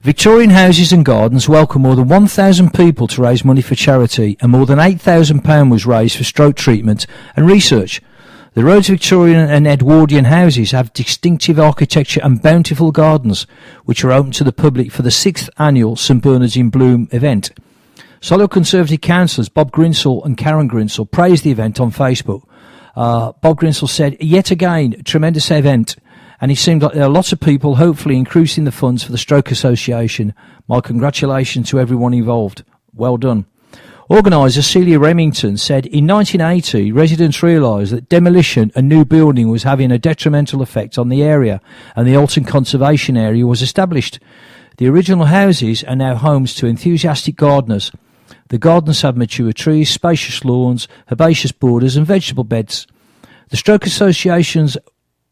Victorian Houses and Gardens welcomed more than 1,000 people to raise money for charity, and more than £8,000 was raised for stroke treatment and research. The Rhodes Victorian and Edwardian houses have distinctive architecture and bountiful gardens, which are open to the public for the 6th annual St Bernard's in Bloom event. Solihull Conservative councillors Bob Grinsell and Karen Grinsell praised the event on Facebook. Bob Grinsell said, "Yet again, tremendous event, and it seemed like there are lots of people hopefully increasing the funds for the Stroke Association. My congratulations to everyone involved. Well done." Organiser Celia Remington said, "In 1980, residents realised that demolition and new building was having a detrimental effect on the area, and the Alton Conservation Area was established. The original houses are now homes to enthusiastic gardeners. The gardens have mature trees, spacious lawns, herbaceous borders and vegetable beds. The Stroke Association's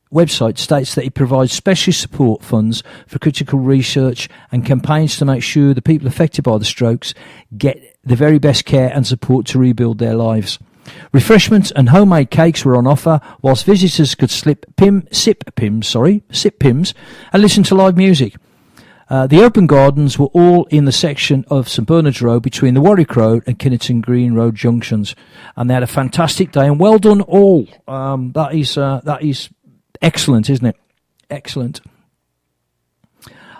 website states that it provides specialist support funds for critical research and campaigns to make sure the people affected by the strokes get the very best care and support to rebuild their lives. Refreshments and homemade cakes were on offer, whilst visitors could sip Pims and listen to live music. The open gardens were all in the section of St Bernard's Road between the Warwick Road and Kinnington Green Road junctions, and they had a fantastic day. And well done all. That is excellent, isn't it? Excellent.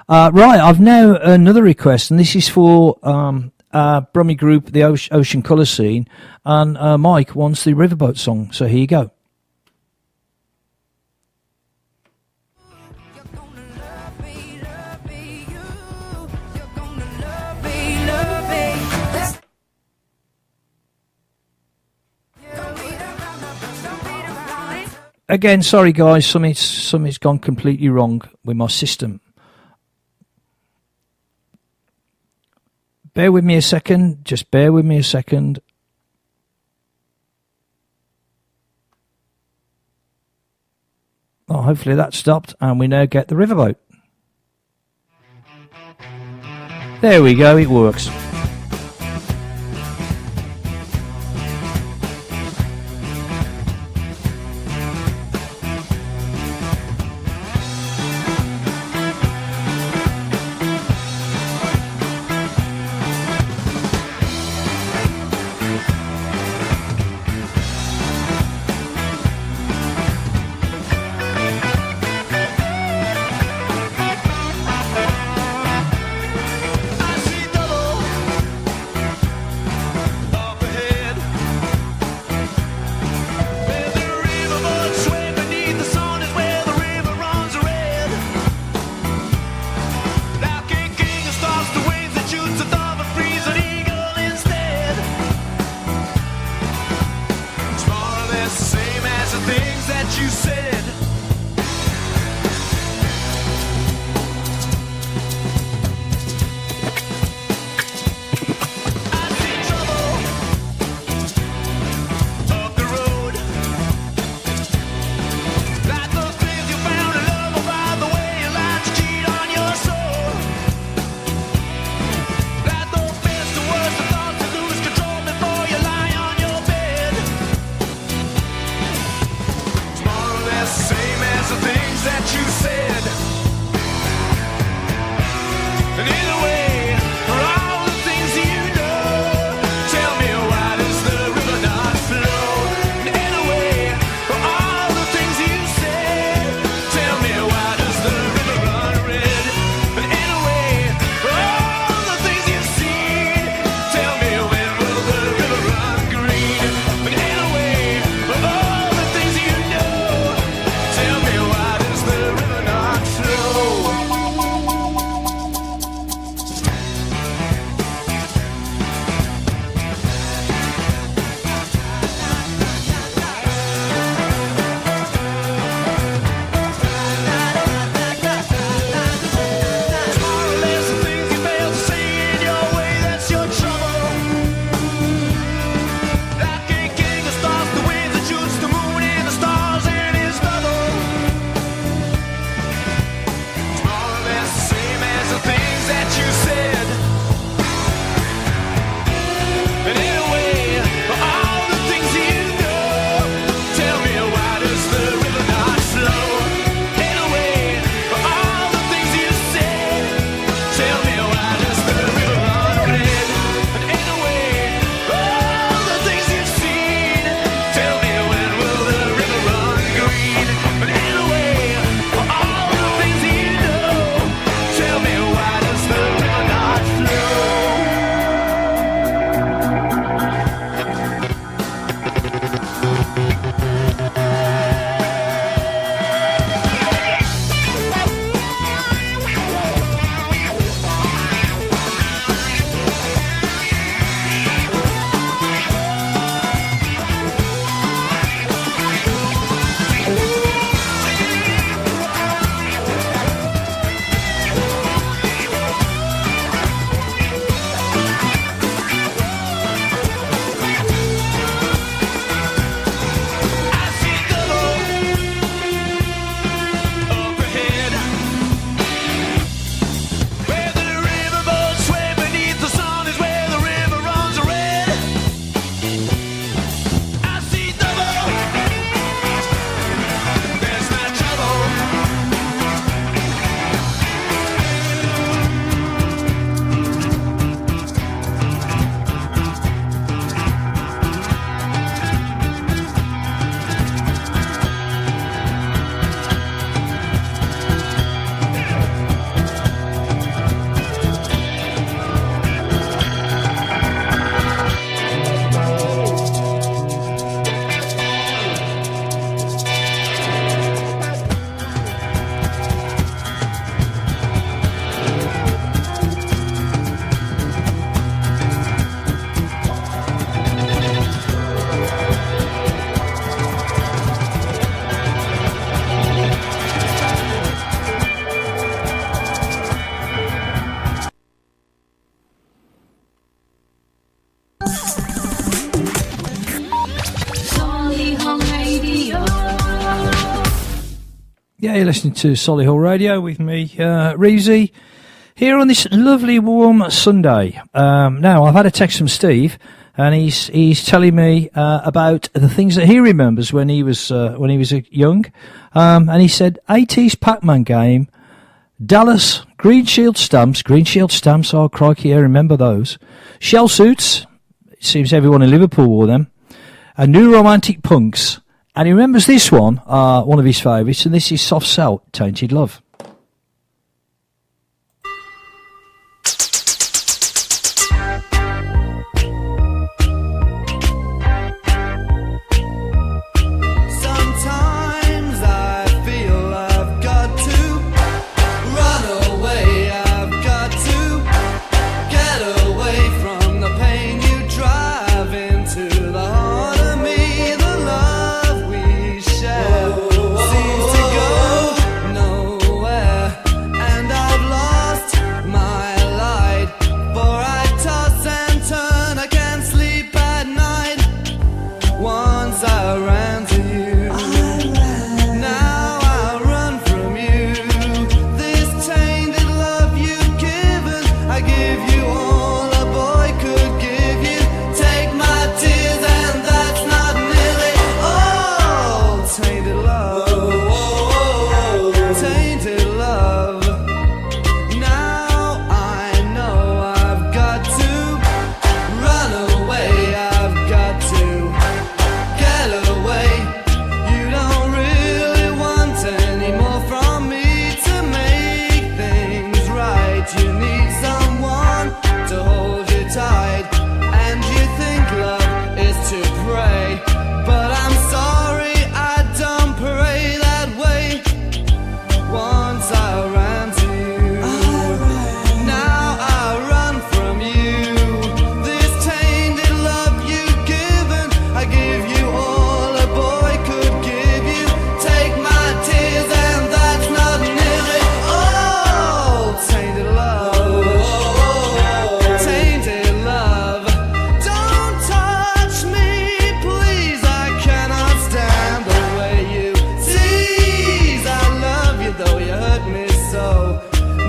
Right, I've now another request, and this is for Brummie Group, the Ocean Colour Scene, and Mike wants the Riverboat song. So here you go. Again, sorry guys, something's gone completely wrong with my system. Bear with me a second, just bear with me a second. Well, hopefully that stopped and we now get the Riverboat. There we go, it works. Yeah, you're listening to Solihull Radio with me, Reevesy, here on this lovely warm Sunday. Now, I've had a text from Steve, and he's telling me about the things that he remembers when he was young. And he said 80s Pac-Man game, Dallas, Green Shield stamps, oh crikey, I remember those. Shell suits, it seems everyone in Liverpool wore them, and New Romantic Punks. And he remembers this one, one of his favourites, and this is Soft Cell, Tainted Love. Sometimes I feel I've got to run away, I've got to get away from the pain you drive into the heart of me. The love we share seems to go nowhere, and I've lost my light, for I toss and turn, I can't sleep at night. Once I ran to you, now I run from you. This tainted love you've given, I give you all a boy could give you. Take my tears and that's not nearly all. Tainted love, tainted love. Now I know I've got to run away, I've got to get away. You don't really want any more from me to make things right. You need someone to hold you tight, and you think love is to pray, but I'm sorry, I don't pray that way. Once I ran to you, now I run from you. This tainted love you've given, I give you all a boy could give you. Take my tears and that's not nearly all. Tainted love, tainted love. Don't touch me, please, I cannot stand the way you tease. I love you though you hurt me so.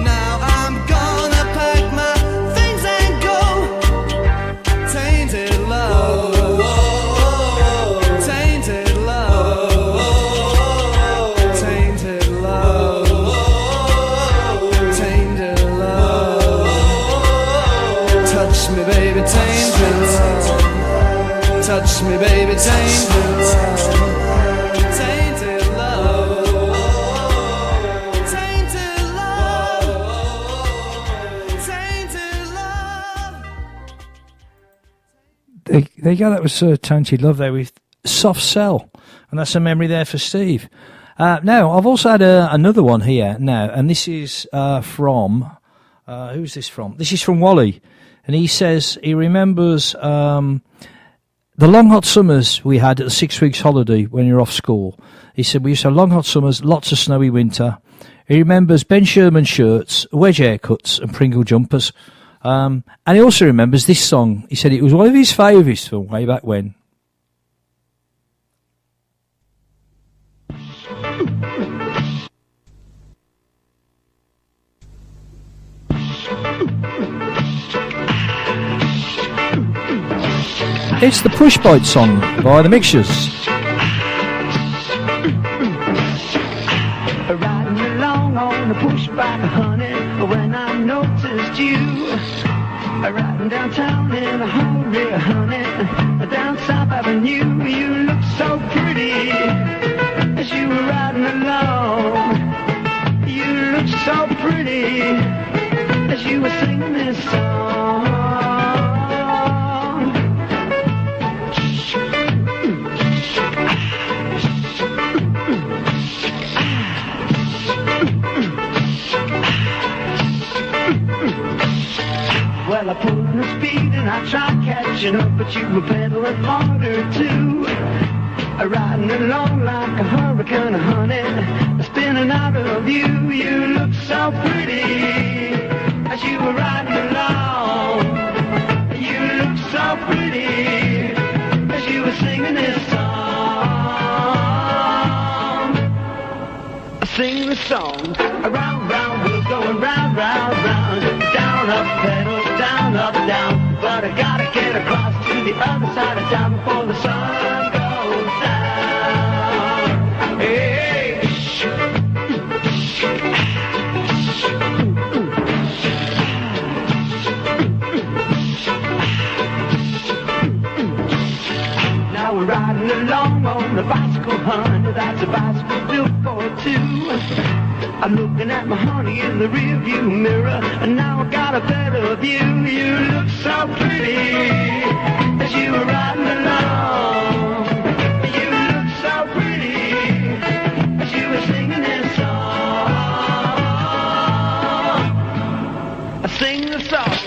Now I'm gonna pack my things and go. Tainted love, tainted love, tainted love, tainted love. Touch me, baby, tainted love. Touch me, baby, tainted love. Tainted love, tainted love, tainted love. There you go, that was Tainted Love there with Soft Cell, and that's a memory there for Steve. Now, I've also had another one here now, and this is from, who's this from? This is from Wally, and he says he remembers the long hot summers we had at the 6 weeks holiday when you were off school. He said we used to have long hot summers, lots of snowy winter. He remembers Ben Sherman shirts, wedge haircuts and Pringle jumpers. And he also remembers this song. He said it was one of his favourites from way back when. It's the Push Bite song by The Mixtures. Riding along on a push bike, honey, when I noticed you. Riding downtown in a hurry, honey, down South Avenue. You look so pretty as you were riding along. You look so pretty as you were singing this song. Well, I pulled the speed and I tried catching up, but you were pedaling harder too. Riding along like a hurricane, honey, spinning out of view. You look so pretty as you were riding along. You look so pretty as you were singing this song. song. Round, round, we're going round, round, round. Down, up, pedal, down, up, down. But I gotta get across to the other side of town before the sun goes down. Hey, now we're riding along on a bicycle, honey. That's a bicycle built for two. I'm looking at my honey in the rearview mirror, and now I got a better view. You look so pretty as you were riding along. You look so pretty as you were singing this song. I sing the song.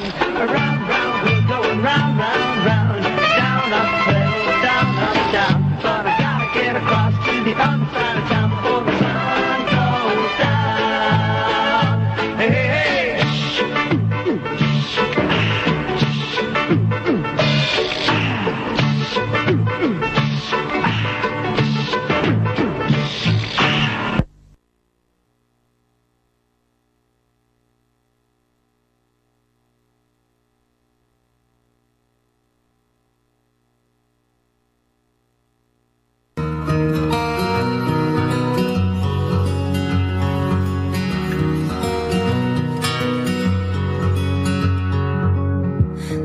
Round, round, we're going round, round, round. Down, up, pedal, down, up, down. But I gotta get across to the other side of town before the sun goes down. Hey, hey, hey.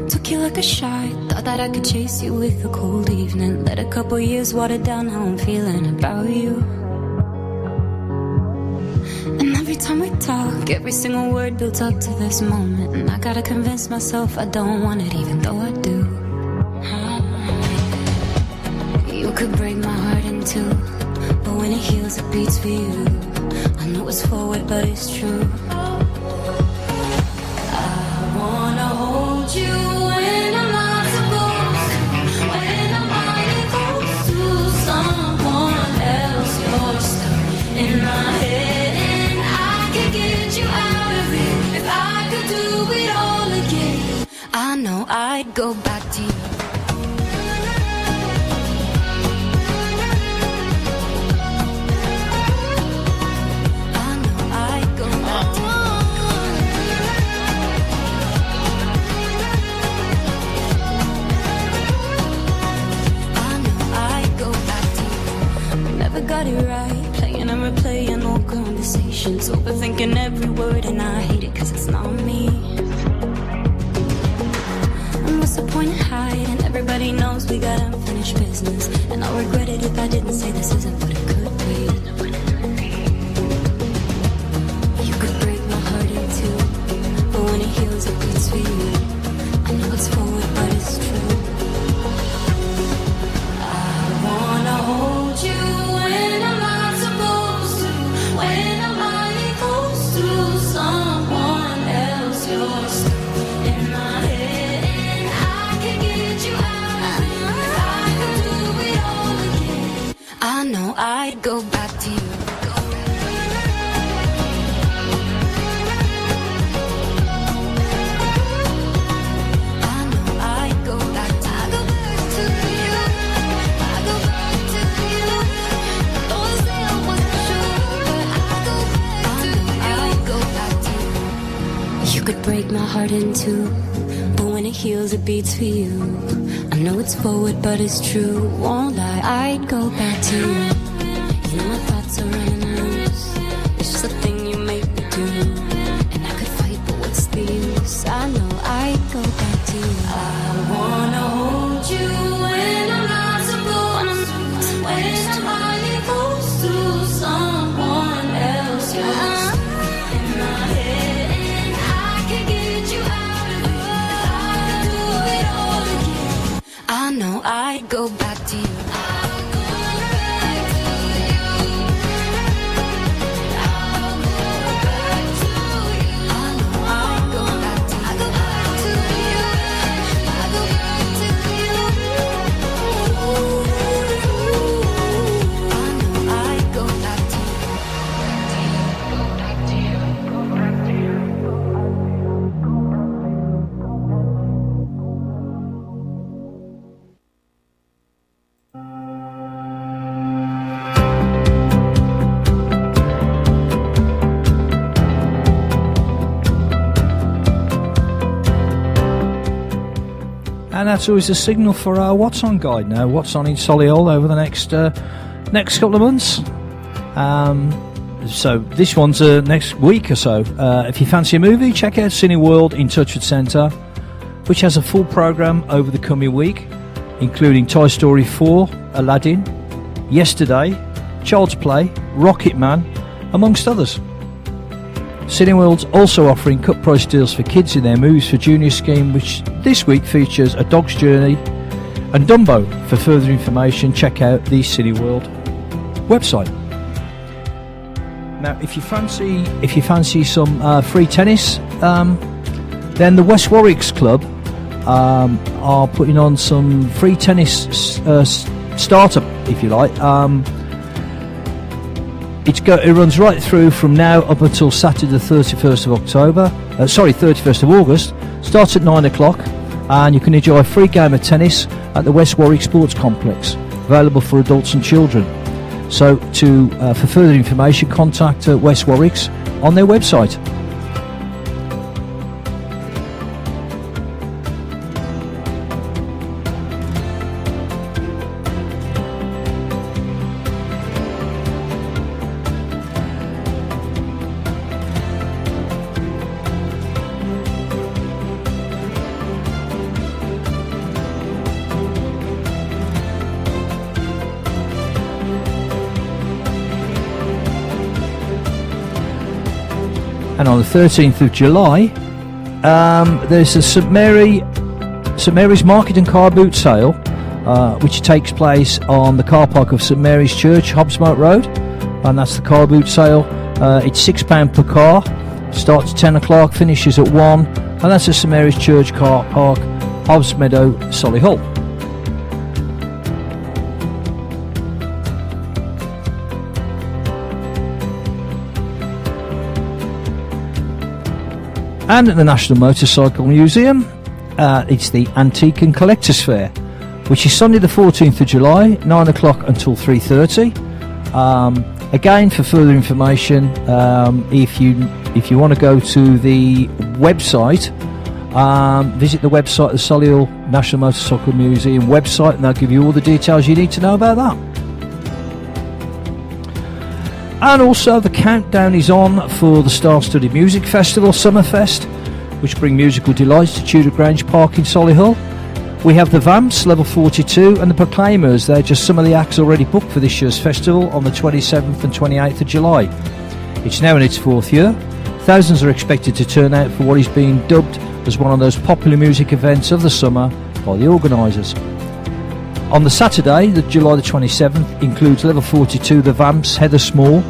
Took you like a shot, thought that I could chase you with a cold evening. Let a couple years water down how I'm feeling about you. And every time we talk, every single word builds up to this moment. And I gotta convince myself I don't want it, even though I do. You could break my heart in two, but when it heals it beats for you. I know it's forward but it's true. I wanna hold you when I'm not supposed to, when I'm mighty close to someone else. You're stuck in my head and I can get you out of it. If I could do it all again, I know I'd go back to you. I know I'd go back to you. I know I'd go back to you. Never got it right, playing and replaying old conversations, overthinking every word, and I hate it cause it's not me. And what's the point in hiding? Everybody knows we got unfinished business, and I'll regret it if I didn't say this isn't what it could be. You could break my heart in two, but when it heals it beats for you. I know it's forward but it's true. I wanna hold you when I'm not supposed to, when I'm mighty close to someone else. You're stuck in my head and I can get you out of it. If I could do it all again, I know I'd go back to you. I know I'd go back to you. I go back to you. Don't say I wasn't sure, but I'd go back to you. You could break my heart in two, but when it heals it beats for you. I know it's forward but it's true, won't lie, I'd go back to you. You know my thoughts are running loose, it's just a thing you make me do. And I could fight but what's the use, I know I'd go back to you. I wanna hold you when I'm not supposed to, when I'm mighty close to someone else. You're stuck in my head and I can get you out of it. If I could do it all again, I know I'd go back to you. I'll go back to you. I'll go back to you. I know I'd go back to you. I go back to you. I go back to you. I know I'd go back to you. Go back to you. Go back to you. And that's always a signal for our What's On guide now. What's on in Solihull over the next couple of months. So this one's next week or so. If you fancy a movie, check out Cineworld in Touchwood Centre, which has a full programme over the coming week, including Toy Story 4, Aladdin, Yesterday, Child's Play, Rocket Man, amongst others. Cineworld's also offering cut price deals for kids in their Movies for Junior scheme, which this week features A Dog's Journey and Dumbo. For further information, check out the Cineworld website. Now, if you fancy some free tennis, then the West Warwicks Club are putting on some free tennis startup, if you like. It runs right through from now up until Saturday the 31st of August. Starts at 9 o'clock, and you can enjoy a free game of tennis at the West Warwick Sports Complex, available for adults and children. So for further information, contact West Warwicks on their website. And on the 13th of July, there's a St Mary's Market and Car Boot Sale, which takes place on the car park of St Mary's Church, Hobbsmoat Road, and that's the car boot sale. It's £6 per car, starts at 10 o'clock, finishes at 1, and that's at St Mary's Church car park, Hobbs Meadow, Solihull. And at the National Motorcycle Museum, it's the Antique and Collectors Fair, which is Sunday the 14th of July, 9 o'clock until 3:30. Again, for further information, if you want to go to the website, visit the website, the Solihull National Motorcycle Museum website, and they'll give you all the details you need to know about that. And also the countdown is on for the Star-Studded Music Festival Summerfest, which bring musical delights to Tudor Grange Park in Solihull. We have the Vamps, Level 42, and the Proclaimers. They're just some of the acts already booked for this year's festival on the 27th and 28th of July. It's now in its 4th year. Thousands are expected to turn out for what is being dubbed as one of those popular music events of the summer by the organisers. On the Saturday, the July the 27th, includes Level 42, the Vamps, Heather Small,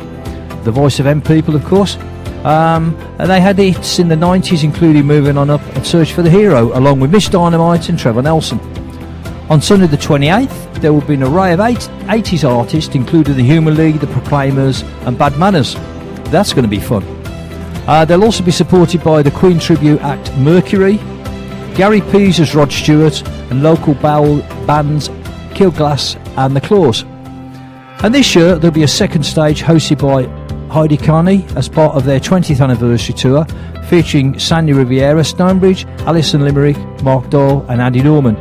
the voice of M People, of course. And they had hits in the 90s, including Moving On Up and Search for the Hero, along with Miss Dynamite and Trevor Nelson. On Sunday the 28th, there will be an array of 80s artists, including the Human League, the Proclaimers and Bad Manners. That's going to be fun. They'll also be supported by the Queen tribute act Mercury, Gary Pease as Rod Stewart, and local bands Killglass and The Claws. And this year there'll be a second stage hosted by Heidi Carney as part of their 20th anniversary tour, featuring Sandy Riviera, Stonebridge, Alison Limerick, Mark Doyle and Andy Norman.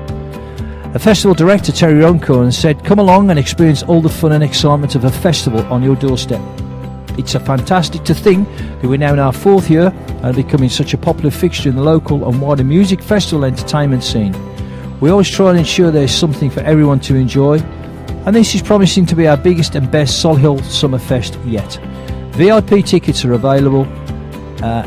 A festival director, Terry Runcorn, said, "Come along and experience all the fun and excitement of a festival on your doorstep. It's a fantastic to think that we're now in our 4th year and becoming such a popular fixture in the local and wider music festival entertainment scene. We always try and ensure there's something for everyone to enjoy, and this is promising to be our biggest and best Solihull Summerfest yet. VIP tickets are available,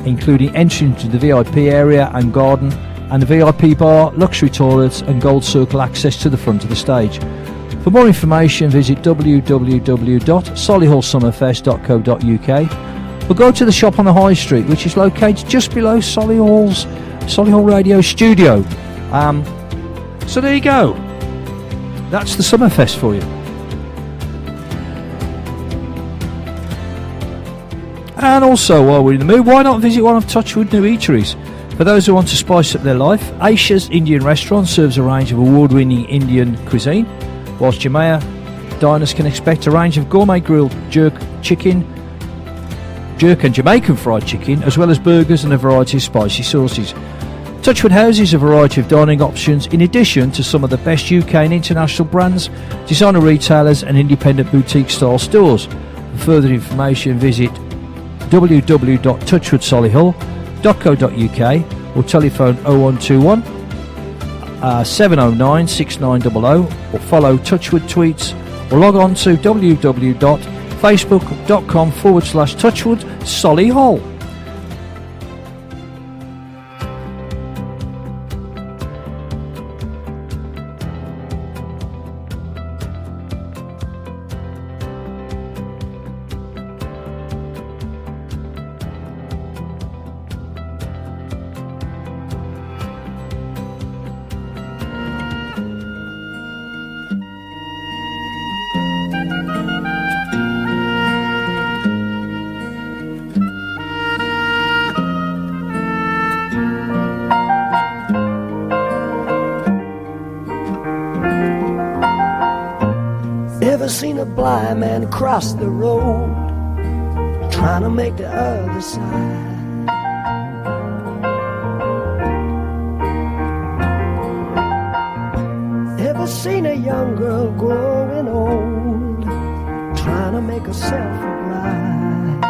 including entry into the VIP area and garden, and the VIP bar, luxury toilets and gold circle access to the front of the stage. For more information, visit www.solihullsummerfest.co.uk or go to the shop on the High Street, which is located just below Solihull Radio Studio. So there you go. That's the Summerfest for you. And also, while we're in the mood, why not visit one of Touchwood new eateries? For those who want to spice up their life, Aisha's Indian Restaurant serves a range of award-winning Indian cuisine, whilst Jamaica diners can expect a range of gourmet grilled jerk and Jamaican fried chicken, as well as burgers and a variety of spicy sauces. Touchwood houses a variety of dining options in addition to some of the best UK and international brands, designer retailers and independent boutique style stores. For further information visit www.touchwoodsollyhull.co.uk or telephone 0121 709 6900 or follow Touchwood tweets or log on to www.facebook.com/Touchwood Solihull. Ever seen a blind man cross the road, trying to make the other side? Ever seen a young girl growing old, trying to make herself a bride?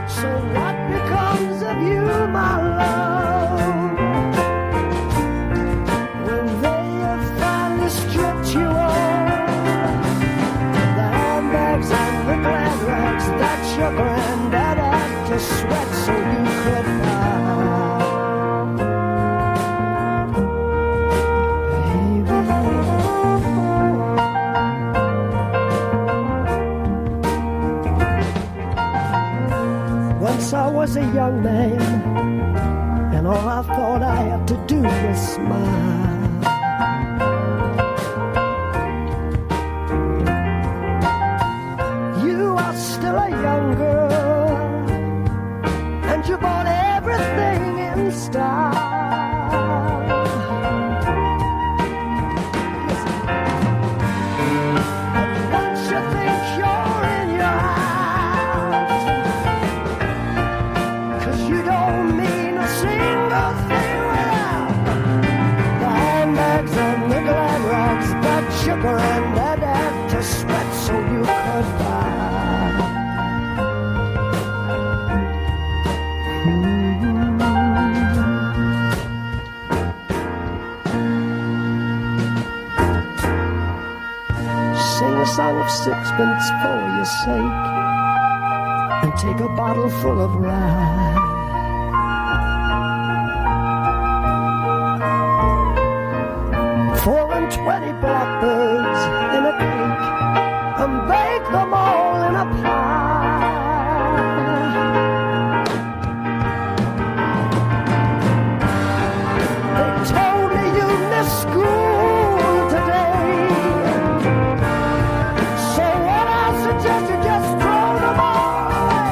So what becomes of you, my love? Stripped you all, the handbags and the glad rags that your granddad had to sweat so you could buy. Once I was a young man, and all I thought I had to do was smile. Still a young girl, and you bought everything in style. But once you think you're in your house, 'cause you don't mean a single thing without the handbags and the glad rags that your granddad had to sweat so you could buy. Sing a song of sixpence for your sake, and take a bottle full of rye. 24 blackbirds in a cake, and bake them all in a pie. They told me you missed school today, so what I suggest you just throw them all away.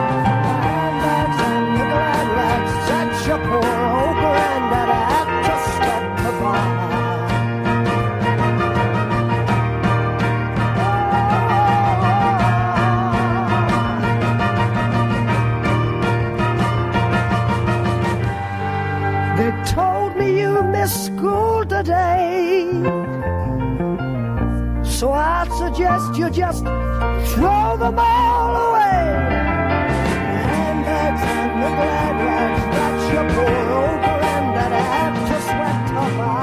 The handbags and the glad rags that your poor old granddad had to sweat to buy. They told me you missed school today, so I'd suggest you just throw them all away. The handbags and the glad rags that your poor old granddad had to sweat to buy.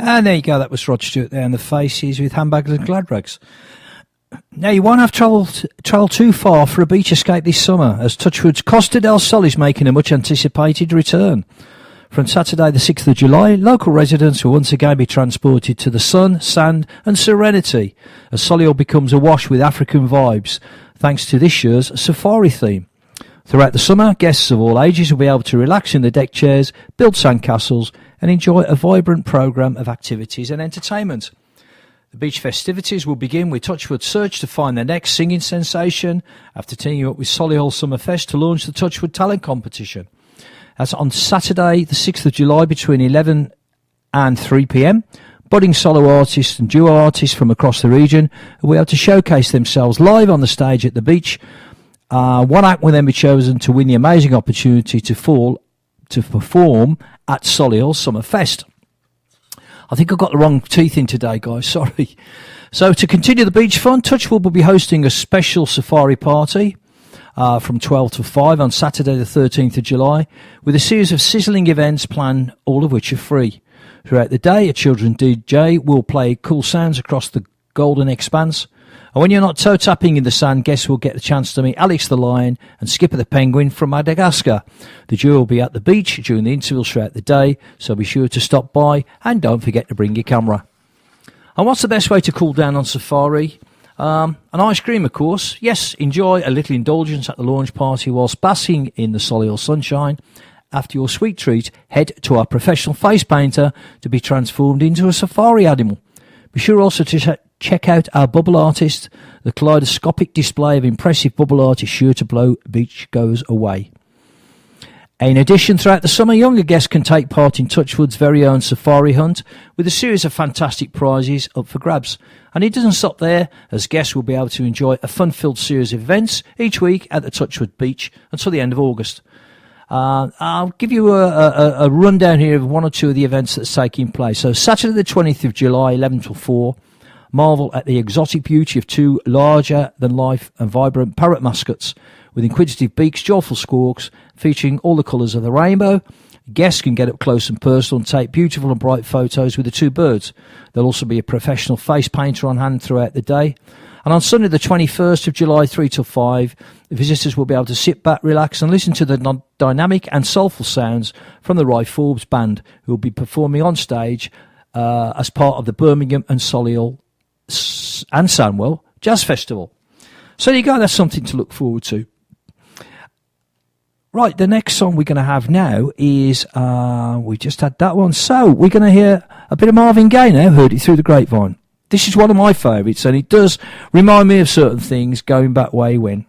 And there you go, that was Rod Stewart there, and the Faces with Handbags and Glad Rags. Now, you won't have travel too far for a beach escape this summer, as Touchwood's Costa del Sol is making a much-anticipated return. From Saturday the 6th of July, local residents will once again be transported to the sun, sand and serenity, as Solihull becomes awash with African vibes. thanks to this year's safari theme. Throughout the summer, guests of all ages will be able to relax in the deck chairs, build sandcastles, and enjoy a vibrant programme of activities and entertainment. The beach festivities will begin with Touchwood's search to find their next singing sensation after teaming up with Solihull Summerfest to launch the Touchwood Talent Competition. That's on Saturday, the 6th of July, between 11 and 3 p.m. Budding solo artists and duo artists from across the region will be able to showcase themselves live on the stage at the beach. One act will then be chosen to win the amazing opportunity to perform at Solihull Summerfest. I think I've got the wrong teeth in today, guys. Sorry. So to continue the beach fun, Touchwood will be hosting a special safari party from 12 to 5 on Saturday the 13th of July with a series of sizzling events planned, all of which are free. Throughout the day, a children's DJ will play cool sounds across the golden expanse. And when you're not toe-tapping in the sand, guests will get the chance to meet Alex the Lion and Skipper the Penguin from Madagascar. The duo will be at the beach during the intervals throughout the day, so be sure to stop by and don't forget to bring your camera. And what's the best way to cool down on safari? An ice cream, of course. Yes, enjoy a little indulgence at the launch party whilst basking in the Solihull sunshine. After your sweet treat, head to our professional face painter to be transformed into a safari animal. Be sure also to check out our bubble artist. The kaleidoscopic display of impressive bubble art is sure to blow beachgoers away. In addition, throughout the summer, younger guests can take part in Touchwood's very own safari hunt with a series of fantastic prizes up for grabs. And it doesn't stop there, as guests will be able to enjoy a fun-filled series of events each week at the Touchwood Beach until the end of August. I'll give you a rundown here of one or two of the events that's taking place. So Saturday the 20th of July, 11 till 4, marvel at the exotic beauty of two larger-than-life and vibrant parrot mascots with inquisitive beaks, joyful squawks, featuring all the colours of the rainbow. Guests can get up close and personal and take beautiful and bright photos with the two birds. There'll also be a professional face painter on hand throughout the day. And on Sunday the 21st of July, 3 till 5, visitors will be able to sit back, relax and listen to the dynamic and soulful sounds from the Ry Forbes Band, who will be performing on stage as part of the Birmingham and Solihull and Sandwell Jazz Festival. So there you go, that's something to look forward to. Right, the next song we're going to have now is, we just had that one, so we're going to hear a bit of Marvin Gaye now, Heard It Through the Grapevine. This is one of my favourites, and it does remind me of certain things going back way when.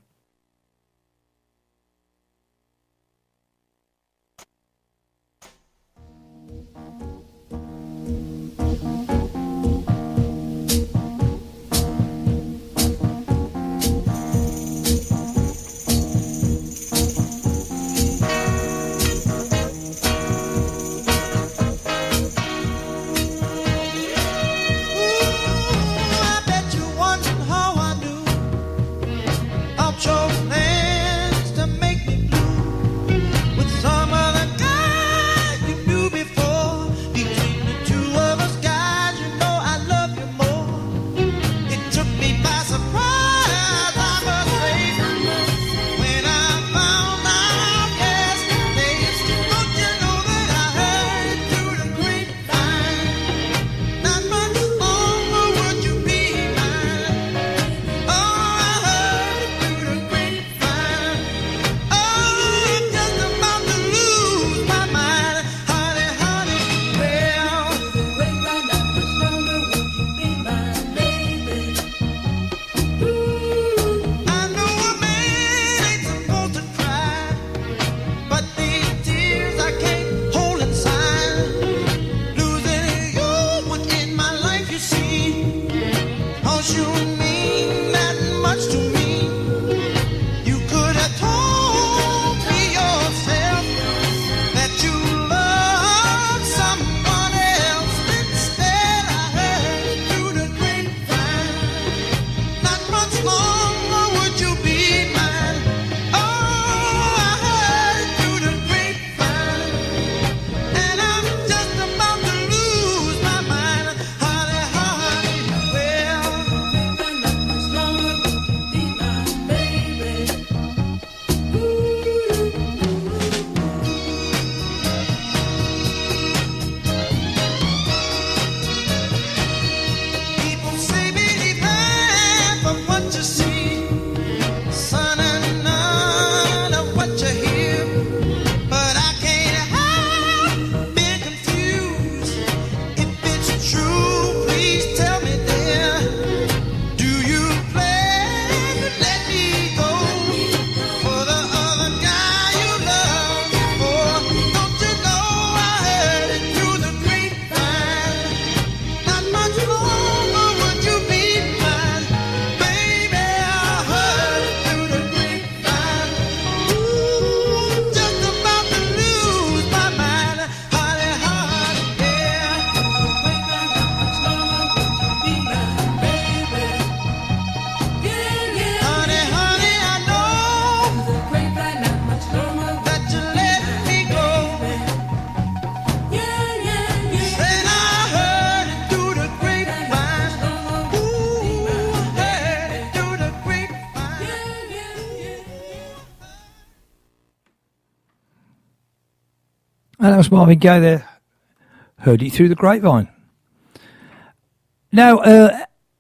was Marvin Gaye there. Heard it through the grapevine. Now,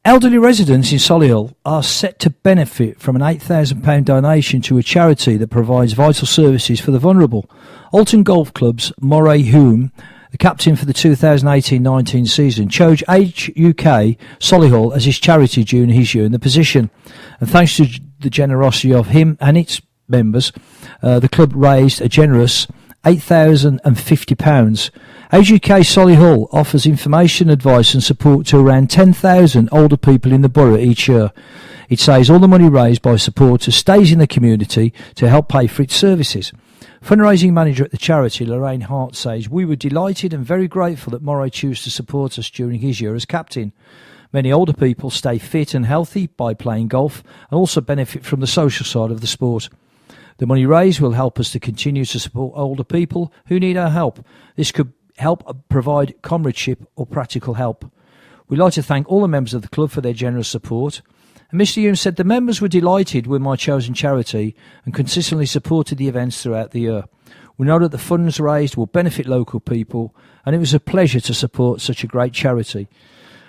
elderly residents in Solihull are set to benefit from an £8,000 donation to a charity that provides vital services for the vulnerable. Alton Golf Club's Moray Hume, the captain for the 2018-19 season, chose Age UK Solihull as his charity during his year in the position. And thanks to the generosity of him and its members, the club raised a generous £8,050. Age UK Solihull offers information, advice and support to around 10,000 older people in the borough each year. It says all the money raised by supporters stays in the community to help pay for its services. Fundraising manager at the charity, Lorraine Hart, says, "We were delighted and very grateful that Moray chose to support us during his year as captain. Many older people stay fit and healthy by playing golf and also benefit from the social side of the sport. The money raised will help us to continue to support older people who need our help. This could help provide comradeship or practical help. We'd like to thank all the members of the club for their generous support." And Mr. Hume said, "The members were delighted with my chosen charity and consistently supported the events throughout the year. We know that the funds raised will benefit local people and it was a pleasure to support such a great charity."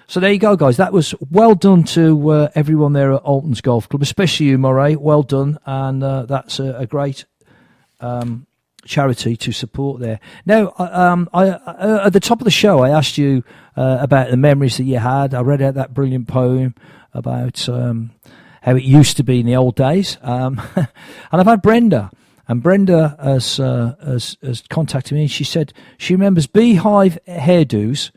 So there you go, guys. That was well done to everyone there at Alton's Golf Club, especially you, Moray. Well done. And that's a great charity to support there. Now, at the top of the show, I asked you about the memories that you had. I read out that brilliant poem about how it used to be in the old days. And I've had Brenda. And Brenda has contacted me and she said she remembers beehive hairdos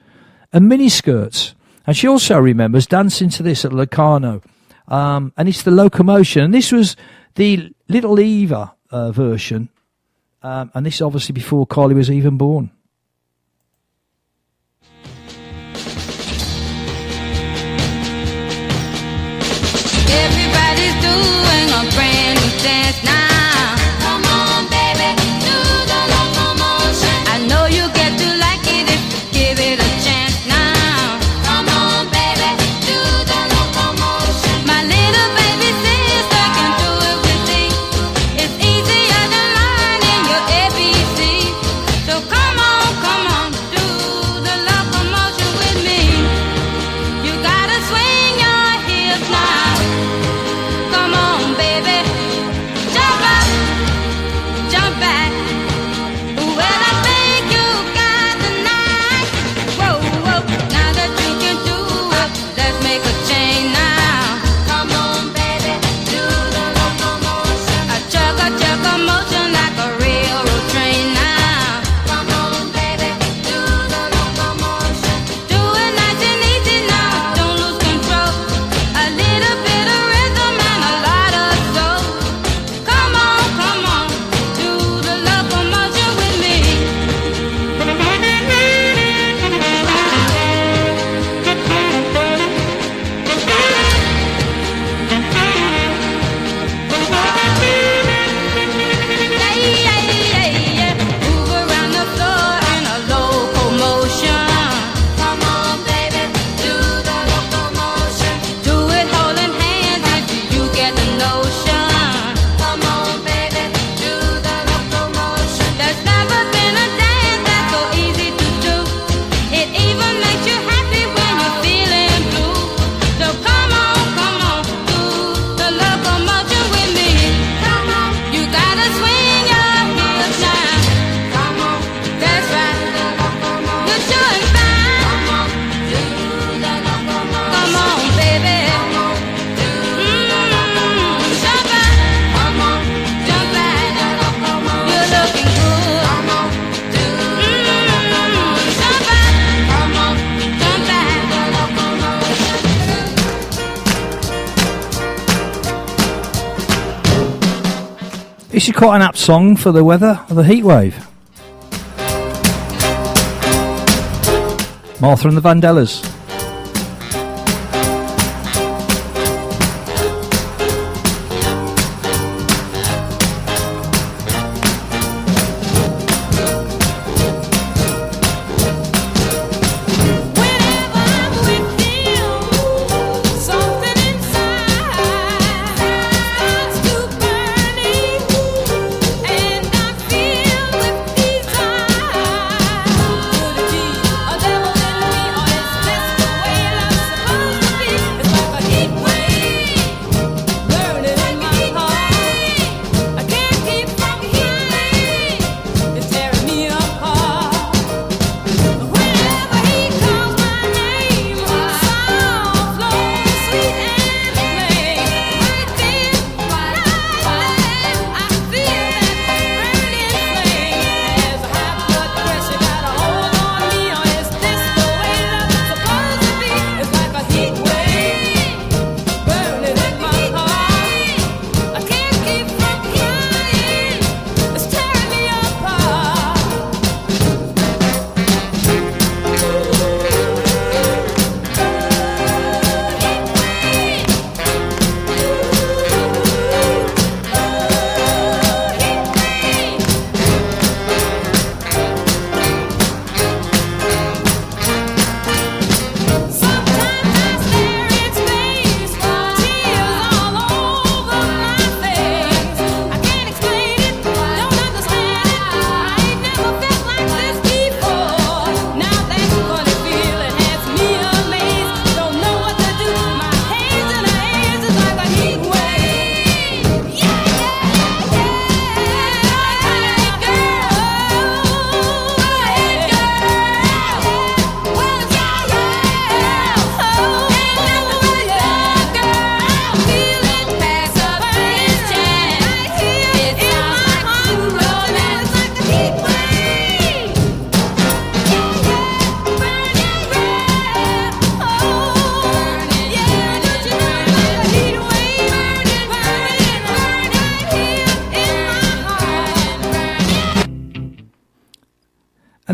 and miniskirts. And she also remembers dancing to this at Locarno. And it's the Locomotion. And this was the Little Eva version. And this is obviously before Carly was even born. Everybody's doing a brand new dance now. Come on, baby, do the locomotion. I know you get to like it if you give it a chance now. Come on, baby, do the locomotion. My little baby sister can do it with me. It's easier than learning your ABC. So come on, do the locomotion with me. You gotta swing your hips now. Come on, baby, jump up, jump back. Well, I think you got the knack. Whoa, whoa, now that you can do it, let's make a change now. Come on, baby, do the locomotion. A chugga motion like a railroad train now. Come on, baby, do the locomotion. Do it nice and easy now, don't lose control. A little bit of rhythm and a lot of soul. Come on, do the locomotion with me. Yeah. Move around the floor in a locomotion. Come on, baby, do the locomotion. Do it holding hands if you get the notion. Come on, baby, do the locomotion. There's never been a dance that's so easy to do. It even makes you happy when you're feeling blue. So come on, do the locomotion with me. Come on, you gotta swing your hips now. Come on, that's right. You're doing fine. Come on, do the locomotion. Come on, baby. Jump back. Come on, jump back. You're looking good. Come on, do the locomotion. Jump back. Come on, jump back. This is quite an apt song for the weather of the heat wave. Martha and the Vandellas. Something inside starts to burning, and I feel with desire.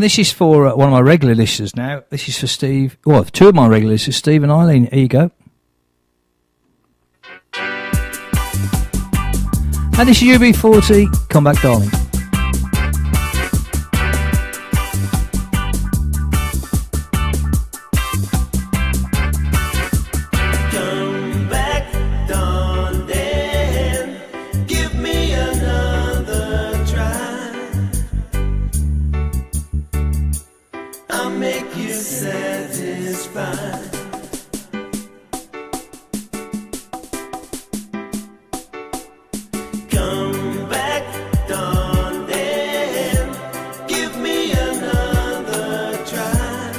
And this is for one of my regular listeners now. This is for Steve. Well, two of my regular listeners, Steve and Eileen. Here you go. And this is UB40. Come back, darling. Come back, darling. Give me another try. I'll make you satisfied. Come back, darling. Give me another try.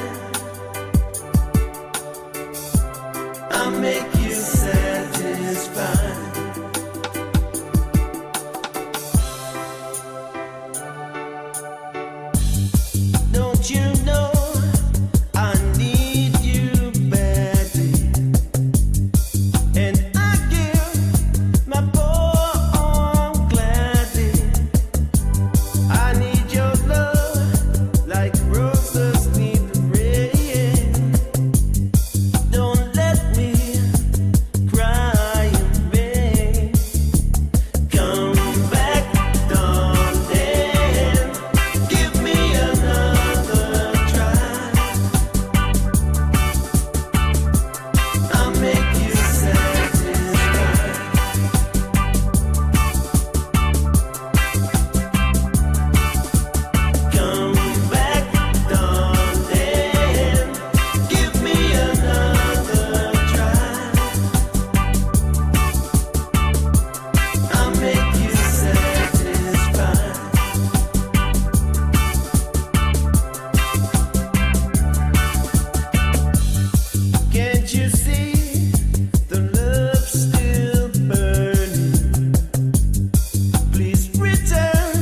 I'll make you satisfied. Don't you know I need you badly? And I give my poor arm gladly. I need your love like roses need the rain. Don't let me cry in vain. Come back, darling. Give me another try. I'll make you satisfied. Come back, darling. Give me another try. I'll make you satisfied. Can't you see the love still burning? Please return,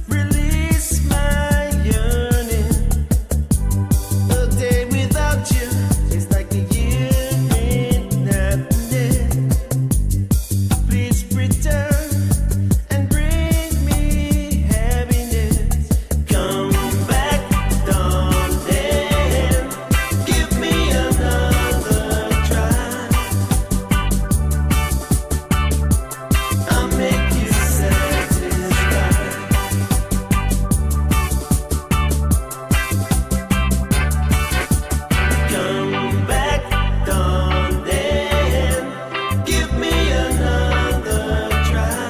release my yearning. A day without you is like a year in happiness. Please return and bring me happiness. Come back, darling. Give me another try. I'll make you satisfied. Come back, darling. Give me another try.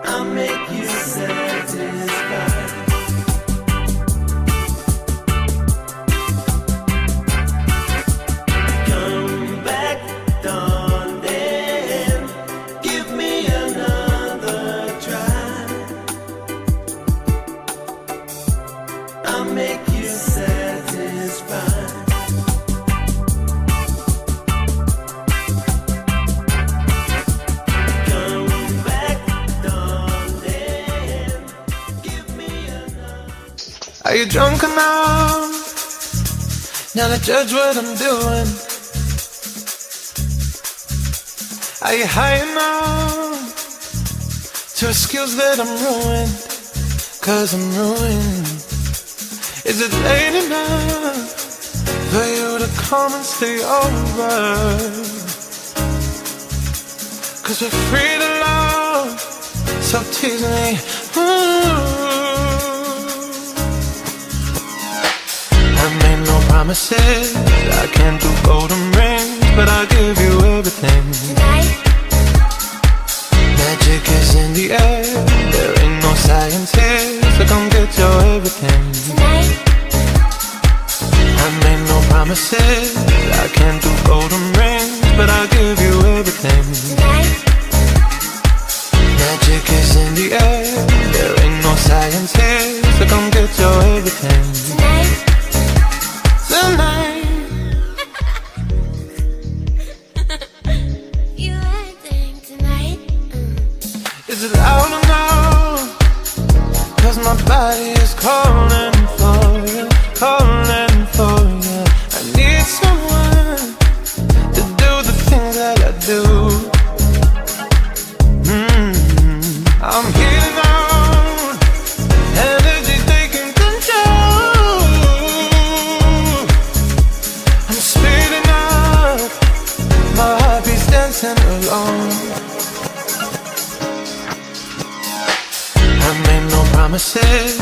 I'll make you satisfied. Come back, darling. Give me another try. I'll make you satisfied. Come back, darling. Give me another. Are you drunk enough now to judge what I'm doing? Are you high enough to excuse that I'm ruined? 'Cause I'm ruined. Is it late enough for you to come and stay over? 'Cause we're free to love, so tease me. I made no promises, I can't do golden rings, but I'll give you everything. Magic is in the air, there ain't no science here, so come get your everything. I made no promises, I can't do golden rings, but I'll give you everything. Magic is in the air, there ain't no science here, so come get your everything. Tonight. You acting tonight? Is it loud enough? 'Cause my body is calling for you, calling for you. I need someone to do the things that I do. I'm healing out promises.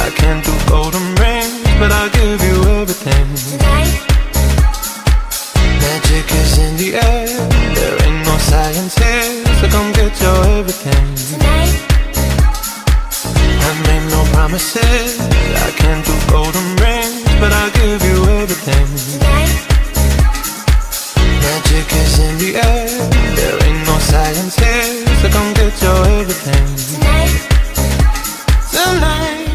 I can't do golden rings, but I'll give you everything. Tonight, Magic is in the air. There ain't no science here, so come get your everything. tonight, I made no promises. I can't do golden rings, but I'll give you everything. tonight, Magic is in the air. There ain't no science here, so come get your everything. tonight. Tonight.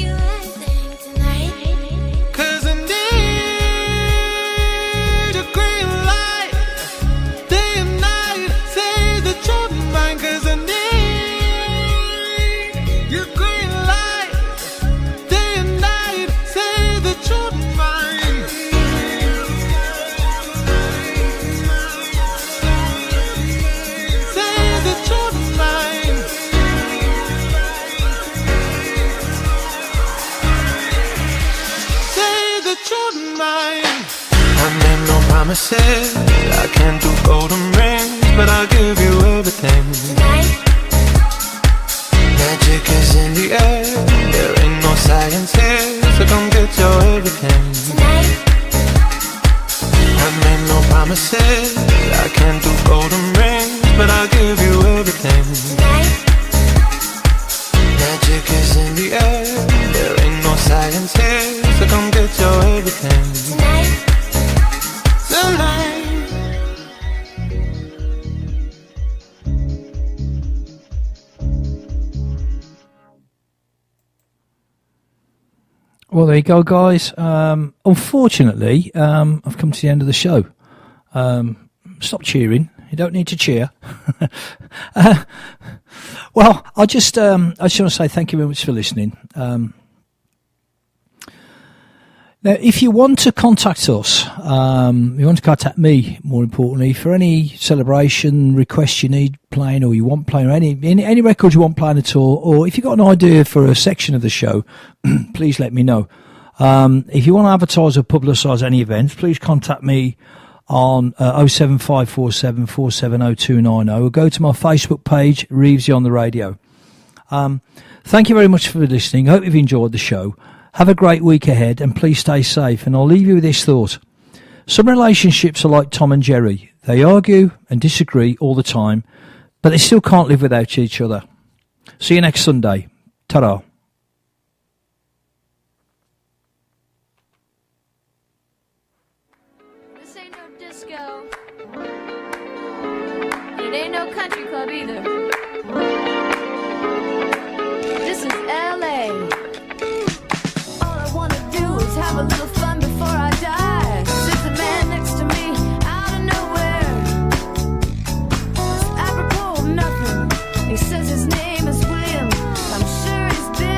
You everything tonight. 'Cause I need a green light, day and night. Say that you're mine, 'cause I need your green light, day and night. Say that you're mine. Say that you're mine. Say that you're mine. I made no promises. I can't do golden rings, but I'll give you everything. Tonight, Magic is in the air. There ain't no science here, so come get your everything. tonight, I made no promises. I can't do golden rings, but I'll give you everything. tonight, Magic is in the air. There ain't no science here, so come get your everything. tonight. Tonight. Well, there you go, guys. Unfortunately, I've come to the end of the show. Stop cheering. You don't need to cheer. Well, I just want to say thank you very much for listening. Now, if you want to contact us, you want to contact me, more importantly, for any celebration requests you need playing or you want playing, or any records you want playing at all, or if you've got an idea for a section of the show, please let me know. If you want to advertise or publicise any events, please contact me on 07547 470290 or go to my Facebook page, Reeves on the Radio. Thank you very much for listening. I hope you've enjoyed the show. Have a great week ahead and please stay safe. And I'll leave you with this thought. Some relationships are like Tom and Jerry. They argue and disagree all the time, but they still can't live without each other. See you next Sunday. Ta-ra. This ain't no disco. And it ain't no country club either. This is LA. All I wanna do is have a little fun before I die. Sits a man next to me out of nowhere. It's apropos of nothing. He says his name is William. I'm sure he's been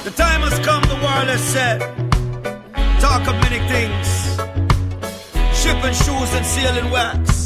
The time has come, the world has said. Talk of many things. Shipping shoes and sealing wax.